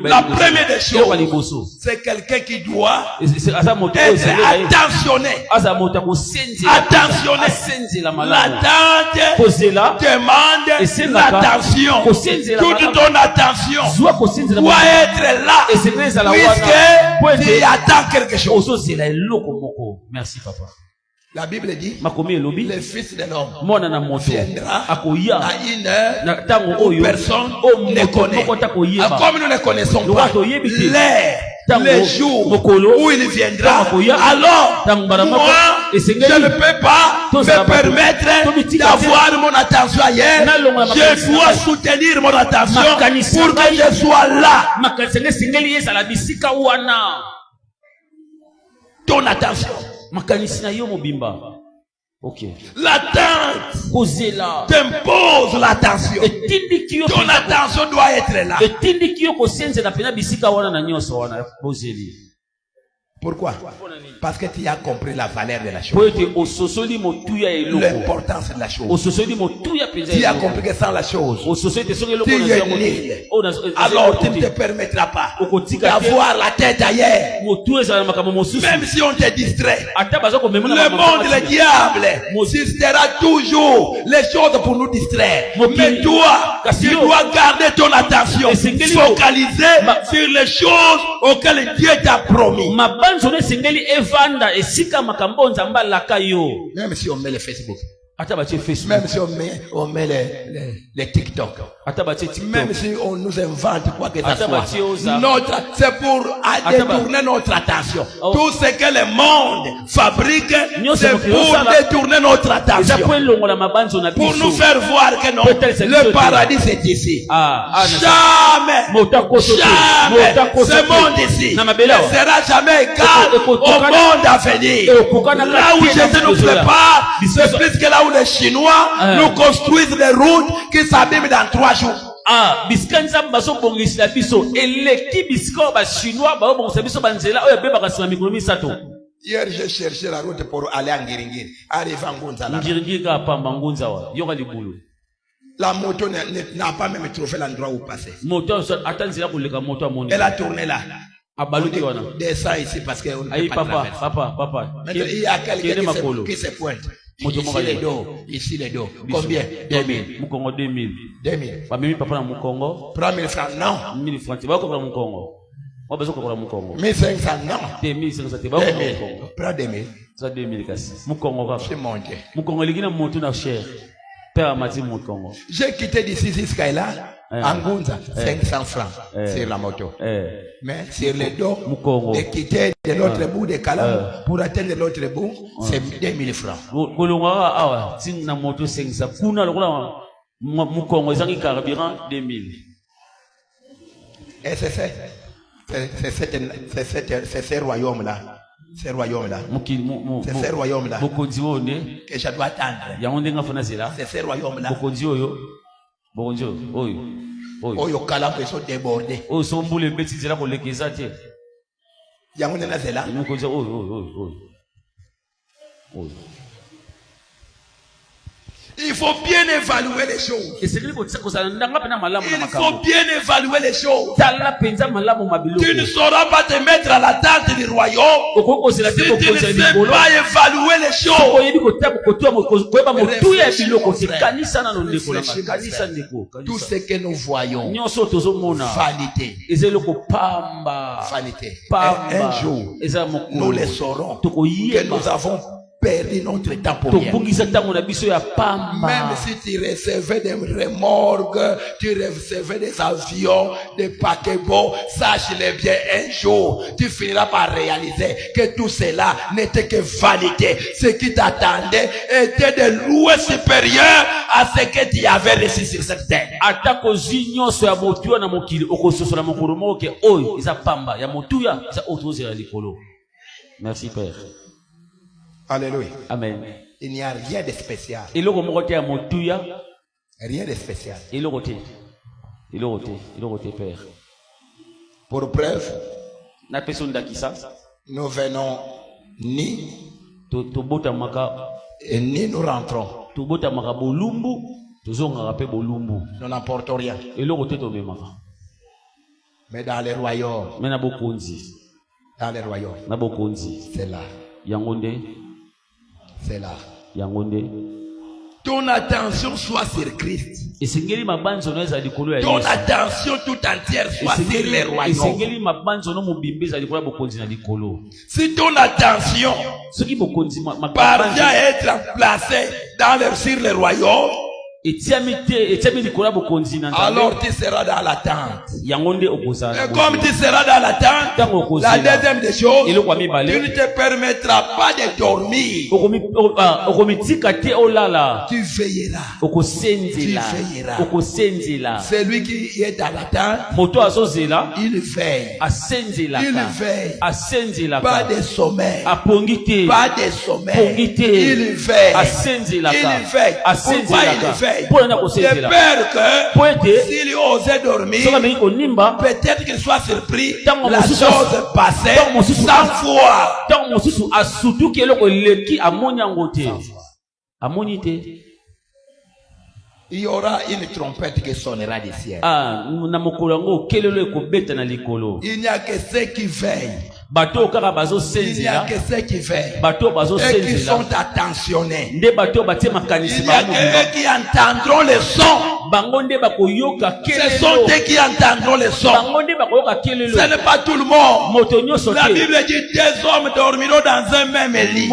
La première des choses, c'est quelqu'un qui doit être attentionné. Attentionné. L'attente demande l'attention. Toute ton attention doit être là. Puisque tu attends quelque chose. Merci, papa. La Bible dit, le Fils de l'homme viendra à une heure où personne ne connaît. Comme nous ne connaissons pas l'heure, les jours où il viendra, alors moi, je ne peux pas me permettre d'avoir mon attention ailleurs. Je dois soutenir mon attention pour que je sois là. Ton attention. Ok. L'attente t'impose l'attention. Ton attention doit être là. Pourquoi? Parce que tu as compris la valeur de la chose. L'importance de la chose. Tu as compris que sans la chose, tu es nul. Alors tu ne te permettras pas d'avoir la tête ailleurs. Même si on te distrait. Le monde, le diable, suscitera toujours les choses pour nous distraire. Mais toi, tu dois garder ton attention focalisée sur les choses auxquelles Dieu t'a promis. Même si on met le Facebook, même si on met les TikTok, même si on nous invente quoi que ce soit, c'est pour détourner notre attention. Tout ce que le monde fabrique, c'est pour détourner notre attention, pour nous faire voir que non, le paradis c'est ici. Jamais ce monde ici ne sera jamais égal au monde à venir. Là où Jésus nous prépare, c'est plus que là où les Chinois nous construisent des routes qui s'abîment dans 3 jours. Hier, j'ai cherché la route pour aller à Ngiringiri. Arrivé à Ngunza là. La moto n'a pas même trouvé l'endroit où passer. Elle a tourné là. Descends ici parce qu'on ne peut pas traverser. Papa. Il y a quelqu'un qui se pointe. Ici les dos. Combien? 2000. Mukongo 2000. 2000. Papa na Mukongo. 3000 francs, non. 1000 francs. Tu vas comprendre Mukongo. 1500, non. 2500. 2000. Prends 2000. Ça 2000 kasi. Mukongo c'est monté. Mukongo ligina monto na cher. Père Amati Mukongo. J'ai quitté d'ici jusqu'à là. En Ngunza, 500 francs sur la moto. Mais sur les dos, de quitter de l'autre bout de Kalam pour atteindre l'autre bout, c'est 2000 francs. Na moto 500. Kuna lokola Mukongo ezangi carburant 2000. Et c'est ce royaume-là. C'est ce royaume-là. C'est ce royaume-là que je dois attendre. C'est ce royaume-là. Oyo Kalam ils sont débordés. Yamuna zela. Il faut bien évaluer les choses. Il faut bien évaluer les choses. Tu ne sauras pas te mettre à la tente du royaume si tu ne sais pas évaluer les choses. Tout ce que nous voyons, vanité. Vanité. Un jour, nous le saurons que nous avons perdu notre temps pour rien. Même si tu recevais des remorques, tu recevais des avions, des paquebots, sache-le bien, un jour, tu finiras par réaliser que tout cela n'était que vanité. Ce qui t'attendait était de loin supérieur à ce que tu avais reçu sur cette terre. Merci Père. Alléluia. Amen. Il n'y a rien de spécial. Rien de spécial. Père. Pour preuve, nous venons ni et ni nous rentrons. Nous n'apportons rien. Mais dans les royaumes, c'est là. C'est là. ton attention soit sur Christ. esengeli mabanzo no eza likolo ya Ton Yesu. attention tout entière soit sur les royaumes. esengeli mabanzo no mobimbe eza likolo ya bokonzi na likolo. Si ton attention soki bokonzi parvient à être placée sur les royaumes, etiami likolo ya bokonzi na alors tu seras dans l'attente. yango nde okozala. Et comme tu seras dans l'attente, la deuxième des choses, eloko ya tu mibale ne te permettras pas de dormir. okomitika te olala, Tu veilleras. okosenzela, Tu veilleras. okosenzela. Celui qui est dans l'attente, moto azozela il veille. Il asenzelaka, veille. Pas asenzelaka, de sommeil. apongi te, Pas de sommeil. pongi te, Il veille. asenzelaka, Il veille. Pourquoi il asenzelaka. veille? Mpona na De kosenzela peur que po ete s'il osait dormir, soki amengi konimba, peut-être qu'il soit surpris. Tango La mosusu- chose passée Tango mosusu- sans foi. ntango mosusu asutuki eloko eleki amoni yango te, amoni te. Il y aura une trompette qui sonnera du ciel. Na mokolo yango kelelo ekobeta na likolo. Il n'y a que ceux qui veillent. bato kaka Il n'y a bazosenzela, que ceux qui veillent. bato Et qui bazosenzela sont attentionnés. nde bato batie makanisi Il n'y a bango que mobimba. eux qui entendront le son. bango nde bakoyoka Ce sont kelelo, eux qui entendront le son. bango nde bakoyoka kelelo. Ce n'est pas tout le monde. moto nyonso La te. Bible dit deux hommes dormiront dans un même lit.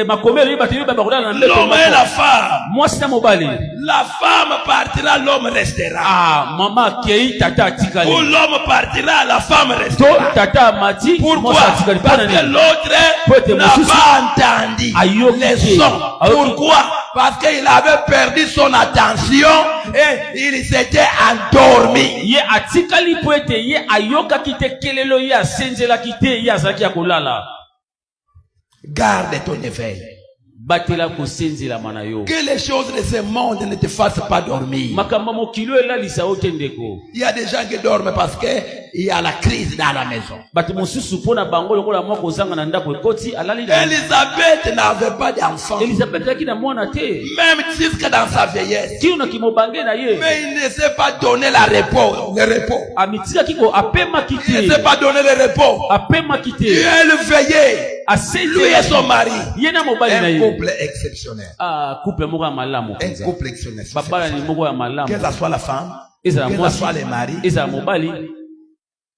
makomelo ye bato ye bakolala na mbeto L'homme et la moko. femme. mwasi na mobali. La femme partira, l'homme restera. mama akei, tata atikali, Ou l'homme partira, la femme to restera. tata amati, Pourquoi? mwasi atikali. Parce Mpona que nini? l'autre n'a pas entendu Ayoki les te. sons. Ayoki. Pourquoi? Parce qu'il avait perdu son attention et il s'était endormi. ye atikali po ete ye ayokaki te kelelo, ye asenzelaki te, ye azalaki ya kolala. Garde ton éveil. batela kosenzelama na yo. Que les choses de ce monde ne te fassent pas dormir. makambo mokilo elalisa yo te ndeko. Il y a des gens qui dorment parce qu'il y a la crise dans la maison. bato mosusu mpona bango lokola mwa kozanga na ndako ekoti alali na Elisabeth n'avait pas d'enfant. Elizabeth azalaki na mwana te, Même jusque dans sa vieillesse. kino na kimobange na ye. Mais il ne s'est pas donné le repos. amitikaki ko apemaki Il ne s'est te, pas donné le repos. apemaki Et te, elle veillait. Lui et son mari. ye na mobali na Un ye. couple exceptionnel. couple moko ya malamu Un penza. couple exceptionnel. babala ni moko ya malamu, Que ce soit la femme, ezala que ce mwasi, soit les maris. ezala mobali.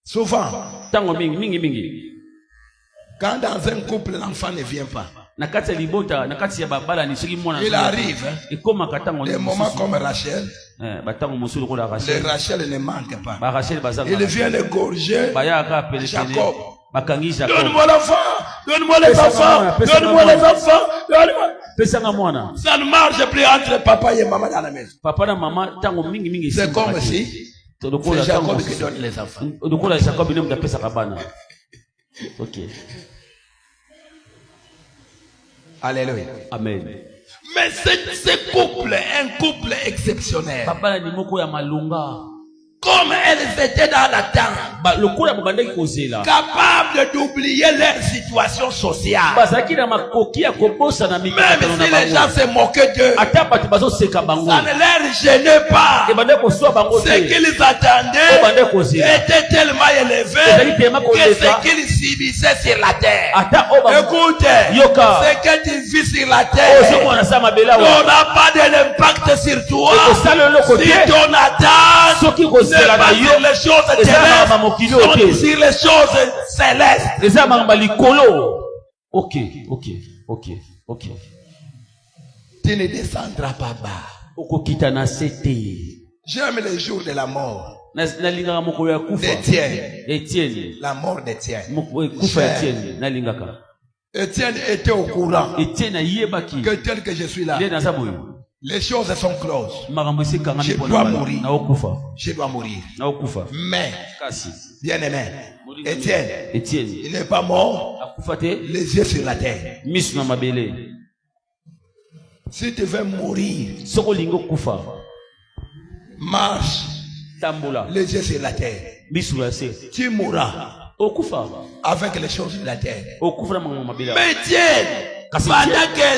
Souvent, Tango mingi quand dans un couple l'enfant ne vient pas, na kati ya libota, na kati ya babala ni soki mwana il arrive. ekomaka tango Des moments comme Rachel, batango mosusu lokola les Rachel, Rachel ne manquent pas. Rachel bazanga Il vient égorger bayaka pele Jacob. bakangi Jacob. Donne-moi l'enfant, donne-moi les enfants, donne-moi les enfants, donne-moi. pesanga mwana. Ça ne marche plus entre papa et maman dans la maison. Papa na mama tango mingi C'est comme si c'est Jacob qui donne les enfants. lokola Jacob ne mutapesaka bana. OK. Alléluia. Amen. Mais ce couple, un couple exceptionnel. babala ni moko ya malunga. Comme elles étaient dans l'attente, lokola babandaki kozela, capables d'oublier leur situation sociale. bazalaki na makoki ya kobosa na Même mikakatano na si les gens bango. se moquaient d'eux, ata bato bazoseka bango, ça ne leur gênait pas. ebande koswa bango Ce te. qu'ils attendaient Obande kozela, était tellement élevé ezali tellement que koleka, ce qu'ils subissaient sur la terre. ata oba Écoute, yoka ce que tu vis sur la terre ozomona sa mabela wa n'aura pas de l'impact sur toi. ekosala eloko Si te ton attente soki n'est kozela na pas sur yo les choses eza na terrestres, mamokili oyo sont te, sur les choses célestes. eza makambo ya likolo. OK. Tu ne descendras pas bas. okokita na se te. J'aime les jours de la mort nalingaka mokolo ya kufa. d'Étienne. Etienne, La mort d'Étienne. kufa ya Etienne nalingaka. Étienne était au courant Etienne ayebaki que tel que je suis là, nde naza boye, les choses sont closes. makambo esekangami Je mpona dois mourir. naokufa, Je dois mourir. naokufa. Mais, Kasi bien-aimé, Étienne, Etienne il n'est pas mort, akufa te, les yeux sur la terre. misu na mabele. Si tu veux mourir, Soki olingi okufa, marche, tambola, les yeux sur la terre. misu ya se, Tu mourras okufa, avec les choses de la terre. okufa na makambo mabele. Mais Étienne, Kasi pendant que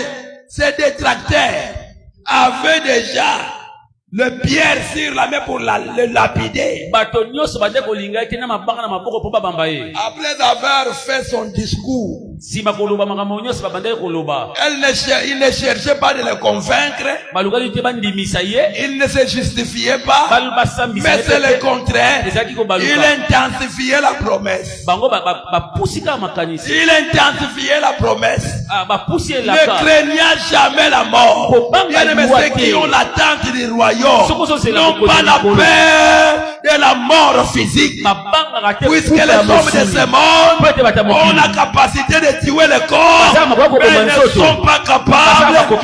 ces détracteurs avaient déjà le pierre sur la main pour le lapider, bato nyonso bande kolinga ete na mabanga na maboko mpo babamba ye. après avoir fait son discours, Si ma koloba makamonyo si babandai koloba. Il ne cherchait pas de le convaincre. Balukali te bandi misaye. Il ne se justifiait pas. Mais c'est le contraire. Il intensifiait la promesse. Bango ba pusika makanisi. Il intensifiait la promesse. Ba pusi la Ne craignant jamais la mort. Bien-aimés, ceux qui ont l'attente du royaume n'ont pas la peur de la mort physique. Puisque les hommes de ce monde ont la capacité de tuer le corps, mais ne sont pas capables de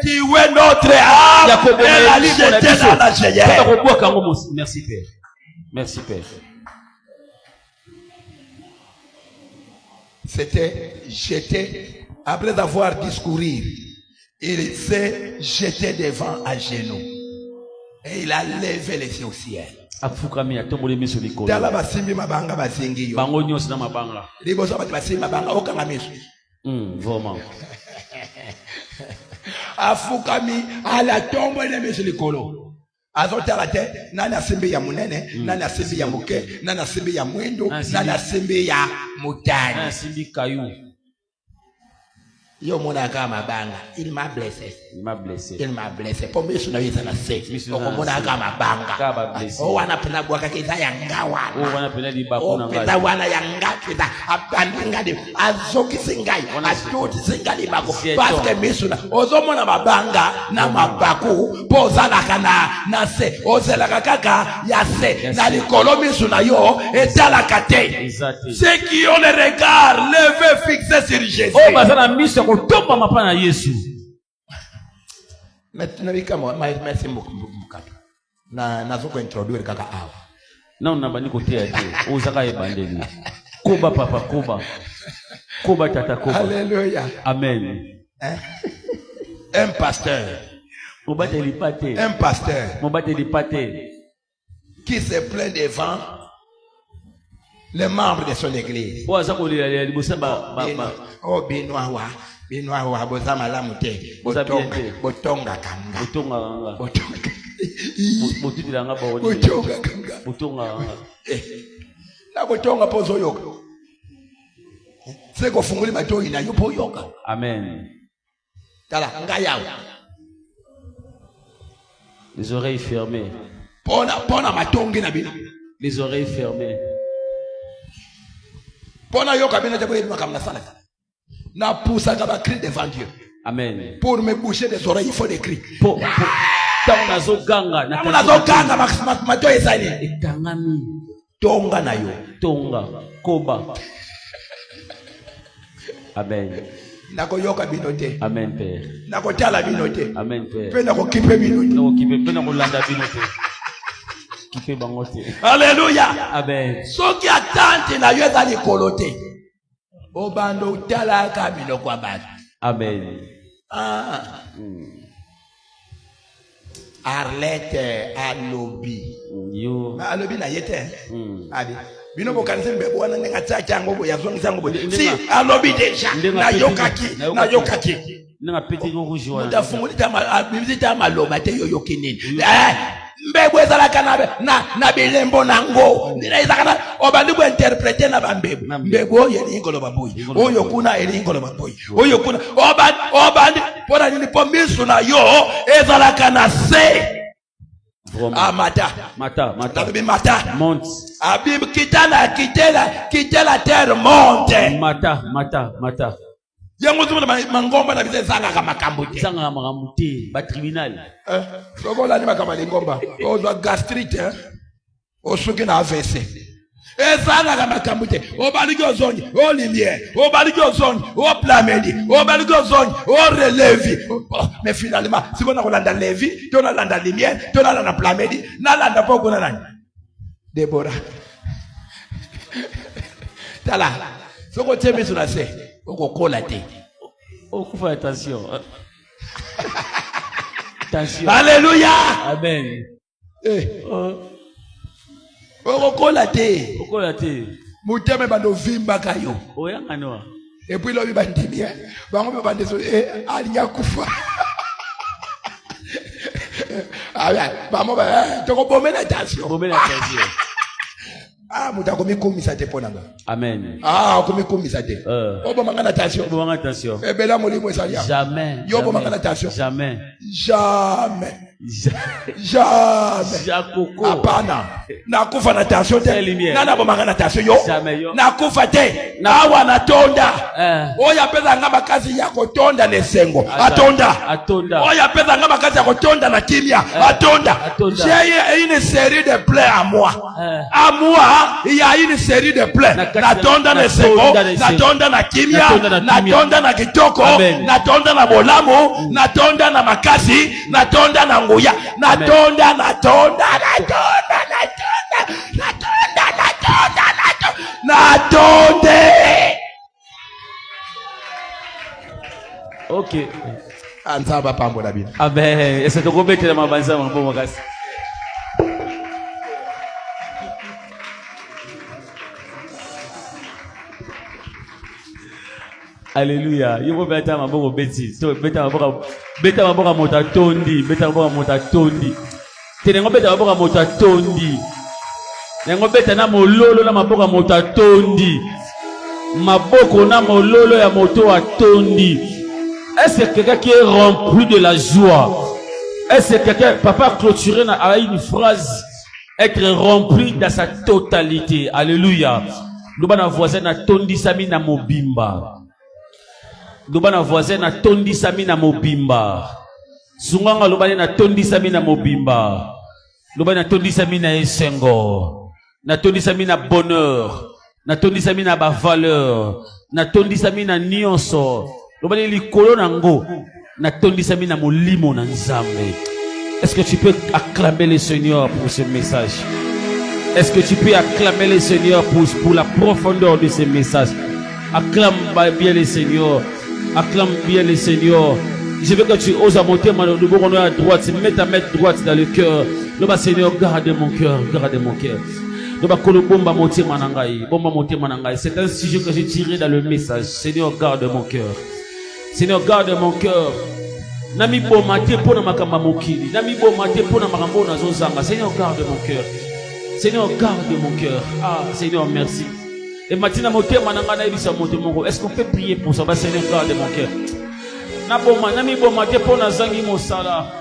tuer notre âme et la jeter dans la géhenne. Merci Père. Merci Père. C'était jeté, après avoir discouru, il s'est jeté devant à genoux et il a levé les yeux au ciel. Afukami atombole miso likolo. Tala basimbi mabanga bazingi yo. Bango nyonso na mabanga. Liboso bati basimbi mabanga okanga miso. Vraiment. Afukami ala tombole miso likolo. Azotala te nani asimbi ya munene, nani asimbi ya muke, nani asimbi ya mwendo, nani asimbi ya mutani. Nani asimbi kayu. Yo mona kama banga, il m'a blessé. Il m'a blessé. Il m'a blessé. Pour moi, je n'ai pas fait. Mona kama banga. Oh, wana pena bwaka kita yangawa. Oh, wana pena di bakuna ngai. Pena wana yanga kita. Abandanga de azoki singai. Atuti singali bako. Parce que misuna. Ozo mona mabanga na mabaku. Poza la kana na se. Oze la kaka ya se. Na likolo misuna yo etala kate. Ceux qui ont le regard levé fixé sur Jésus. Oh, bazana miso kotomba mapana Yesu. Merci beaucoup. Nazoko introduire kaka awa. Na unabani kotea tu. Uzaka ebandeli. Koba papa koba. Koba tata koba. Alléluia. Amen. Un pasteur. Mobate lipate. Un pasteur. Mobate lipate. Qui se plaint devant les membres de son église. Oh, azako libosamba ba. Oh, Binoa wa bozama la mute. Botonga kanga. Botonga kanga. Botonga. Botutila nga ba woni. Botonga kanga. Botonga kanga. Na botonga pozo yoka. Seko funguli mato ina yupo yoka. Amen. Tala ngaya. Les oreilles fermées. Pona matongi na bino. Les oreilles fermées. Pona yoka bino jabo yedima kamna sala. Na poussa kaba cri devant Dieu. Amen. Pour me boucher des oreilles, il faut des cris. Nazo ganga mato ezali. Etangami. Tonga na yo. Tonga. Koba. Amen. Nako yoka binote. Amen Père. Nako tala binote. Amen Père. Pe nako kipe binote. Nako kipe pe nako landa binote. Kipe bangote. Alléluia. Amen. Soki atante na yo ezali kolote. Obando tala ka bino kwa batu. Amen. Arlette alobi. Yo. Alobi na yete. Abi. Bino bokanise mbebo wana nga tachango bo yazongisa ngo bo. Si alobi deja na yokaki. Nga petit rouge wana. Mutafungulita abimizita maloba te yoyo kinini. Mbebo ezala kana na bilembo nango. Nina izakana obandi bo interpréter na bambebo. Mbebo yeli ngolo baboyi. Oyo kuna eli ngolo baboyi. Oyo kuna obandi pona nini pomisu na yo ezala kana se. Mata. Monte. Abim quitte la terre, monte. Mata. Yango zuma mangomba na bize zanga kama kambuti. Zanga makambuti, ba tribunal. Sokola ni makama lingomba. Ozo gastrite, osuki na AVC. Ezanga kama kambuti. Obaligyo zonyi, o lumière, obaligyo zonyi, o plamedi, obaligyo zonyi, o relevi. Mais finalement, si on a kolanda levi, tu na landa lumière, tu na landa plamedi, na landa poko na nani. Deborah. Tala. Soko teme sunase. Oko kola te. Okufa attention. Attention. Alléluia. Amen. Oko kola te. Okola te. Muteme bando vimba kayo. Oyanga noa. Et puis lobi bandimia. Bango bande so alinya kufa. Ah bien, vamos toko bomena attention. Bomena attention. Ah, mutakomi komisa te ponanga. Amen. Ah, komi komisa te. Obo mangana attention. Bon, attention. Eh ben là, molimo esalia. Jamais. Yo bo mangana attention. Jamais. Jamais. Jamais. Jakoko. Apana. Nakufa na attention te. lumière. Nana bo mangana attention yo. Jamais yo. Nakufa te. Awa natonda. Oya pesa ngamba kazi ya kotonda nesengo. Atonda. Atonda. Oya pesa ngamba kazi ya kotonda na kimia. Atonda. J'ai une série de plaies à moi. À moi, il y a une série de plaies. Natonda nesengo. Natonda na kimia. Natonda na kitoko. Natonda na bolamo. Natonda na makasi. Natonda na nguya. Natonda. Ok. Ansaba pambo na bino. Amen. Est-ce que tu peux mettre ma banza mon bon gars? Alléluia. Yo beta ma bon beti. So beta ma bon mota tondi, beta ma bon mota tondi. Tenengo beta ma bon mota tondi. Nengo beta na mololo na maboka mota tondi. Maboko na mololo ya moto a tondi. Est-ce que quelqu'un qui est rempli de la joie? Est-ce que quelqu'un, papa clôturé a une phrase, être rempli dans sa totalité. Alléluia. Nous avons voisin na tondi sami na mobimba. Nous avons voisin na tondi sami na mobimba. Sunganga lubane na tondi sami na mobimba. Lubane na tondi sami na esengo. Na tondi sami na bonheur. Na tondi sami na ba valeur. Na tondi sami na nyonso. Lubane likolo nango. Na tondi sami na molimo na nzambe. Est-ce que tu peux acclamer le Seigneur pour ce message? Est-ce que tu peux acclamer le Seigneur pour la profondeur de ce message? Acclame bien le Seigneur. Acclame bien le Seigneur. Je veux que tu oses monter à droite, mets ta main droite dans le cœur. Le Seigneur, garde mon cœur, garde mon cœur. C'est un sujet que j'ai tiré dans le message. Seigneur, garde mon cœur. Seigneur, garde mon cœur. Nami bo mate pona makamba mokili. Nami bo mate pona makambo na zozanga. Seigneur, garde mon cœur. Seigneur, garde mon cœur. Ah, Seigneur, merci. Et maintenant, est-ce qu'on peut prier pour ça? Seigneur, garde mon cœur. Nami bo mate pona zangi mosala.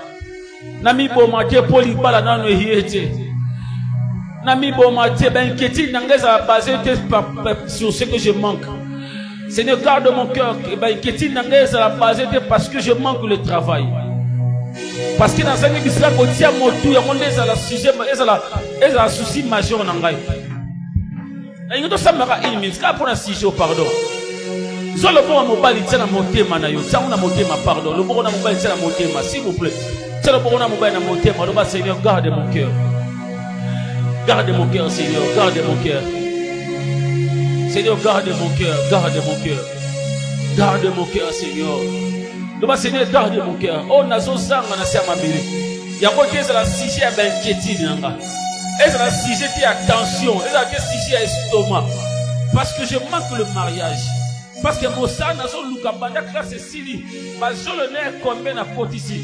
Nami bo mate poli bala nano hiete. Nami bo mate ben keti nangeza basé sur ce que je manque. Seigneur, garde mon cœur. Parce que je manque le travail. Parce que dans un église, il y a un souci majeur. Il y a un souci pardon. Le bon mobile est un motema na yo. Tiens, on a motema pardon. Le bon mobile est un motema, s'il vous plaît. C'est le bon mobile na motema. Seigneur, garde mon cœur. Garde mon cœur, Seigneur. Garde mon cœur. Seigneur, garde mon cœur, garde mon cœur. Garde mon cœur, Seigneur. Seigneur, garde mon cœur. Oh, nazo zanga na siama mili. Yango keza la sujet à inquiétude nanga. Est-ce la sujet qui attention, est-ce la sujet à estomac. Parce que je manque le mariage. Parce que mon sang nazo lukabanda classe sili. Ma jole ne combien na porte ici.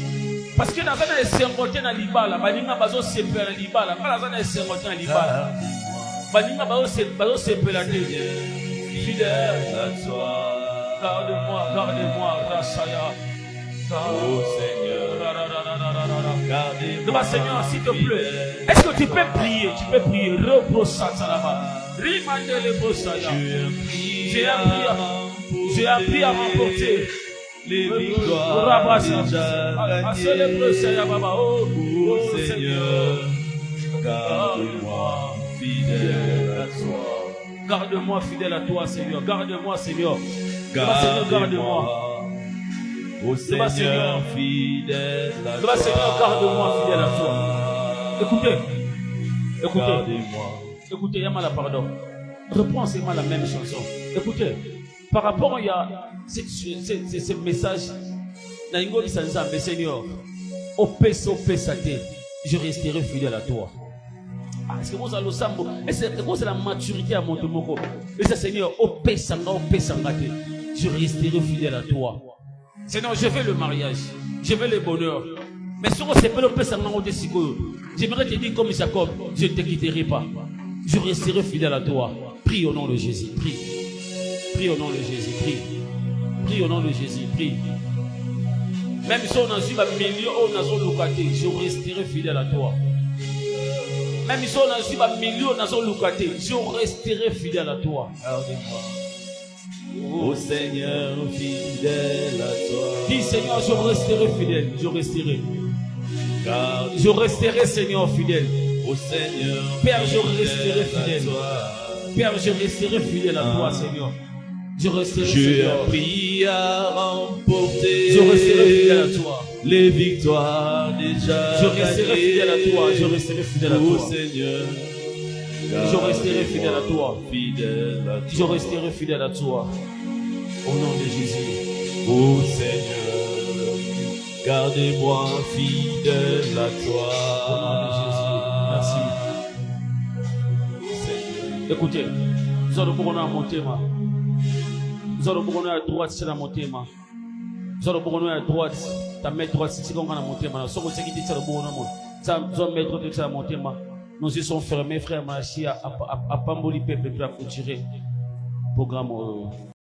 Parce que dans un essengote na libala, baninga bazo seper na libala, kala zana essengote na libala. Baninga bazo seper la fidèle à toi. Garde-moi, garde-moi, Rachaya. Oh Seigneur, garde-moi. Seigneur, s'il te plaît, est-ce que tu peux prier? Tu peux prier. J'ai appris à remporter les victoires. Oh Seigneur, garde-moi fidèle à toi. Garde-moi fidèle à toi, Seigneur. Garde-moi, Seigneur. Garde-moi. Oh Seigneur, fidèle à toi. Seigneur, garde-moi fidèle à toi. Écoutez, écoutez, Yama la pardon. Reprends seulement la même chanson. Écoutez, par rapport à ce message, Seigneur, au pèse je resterai fidèle à toi. Est-ce que vous allez sambo? Est-ce que c'est la maturité à mon tomoko? Et c'est Seigneur, au pesanga, je resterai fidèle à toi. Seigneur, je veux le mariage, je veux le bonheur. Mais si on s'appelle au pesanga, j'aimerais te dire comme Jacob, je ne te quitterai pas. Je resterai fidèle à toi. Prie au nom de Jésus. Prie. Prie au nom de Jésus. Prie. Prie au nom de Jésus. Prie. Même si on a su un million, on a su locaté, je resterai fidèle à toi. Même si on a su un million, on a su locaté, je resterai fidèle à toi. Ô Seigneur, fidèle à toi. Dis Seigneur, je resterai fidèle. Je resterai. Car Je resterai Seigneur fidèle. ô Seigneur, Père, je resterai fidèle. à toi. Père, je resterai fidèle à toi, Seigneur. Je resterai Tu fidèle. as pris à remporter Je resterai fidèle à toi. les victoires déjà Je resterai fidèle à toi. Je resterai fidèle à ô toi. Seigneur, Je resterai fidèle à toi. fidèle à toi. Je resterai fidèle à toi. Au nom de Jésus. Ô Seigneur, gardez-moi fidèle à toi. Au nom de Jésus. Merci. Seigneur, Écoutez, nous allons beaucoup à mon thème. Nous allons beaucoup à droite, c'est dans mon thème. Nous allons beaucoup à droite. Ta main droite, c'est comme dans mon thème. Si vous avez dit ça, nous allons mettre tout ça dans mon thème. Nous y sommes fermés, frère Machi, à Pamboli Pepe, pour tirer le programme.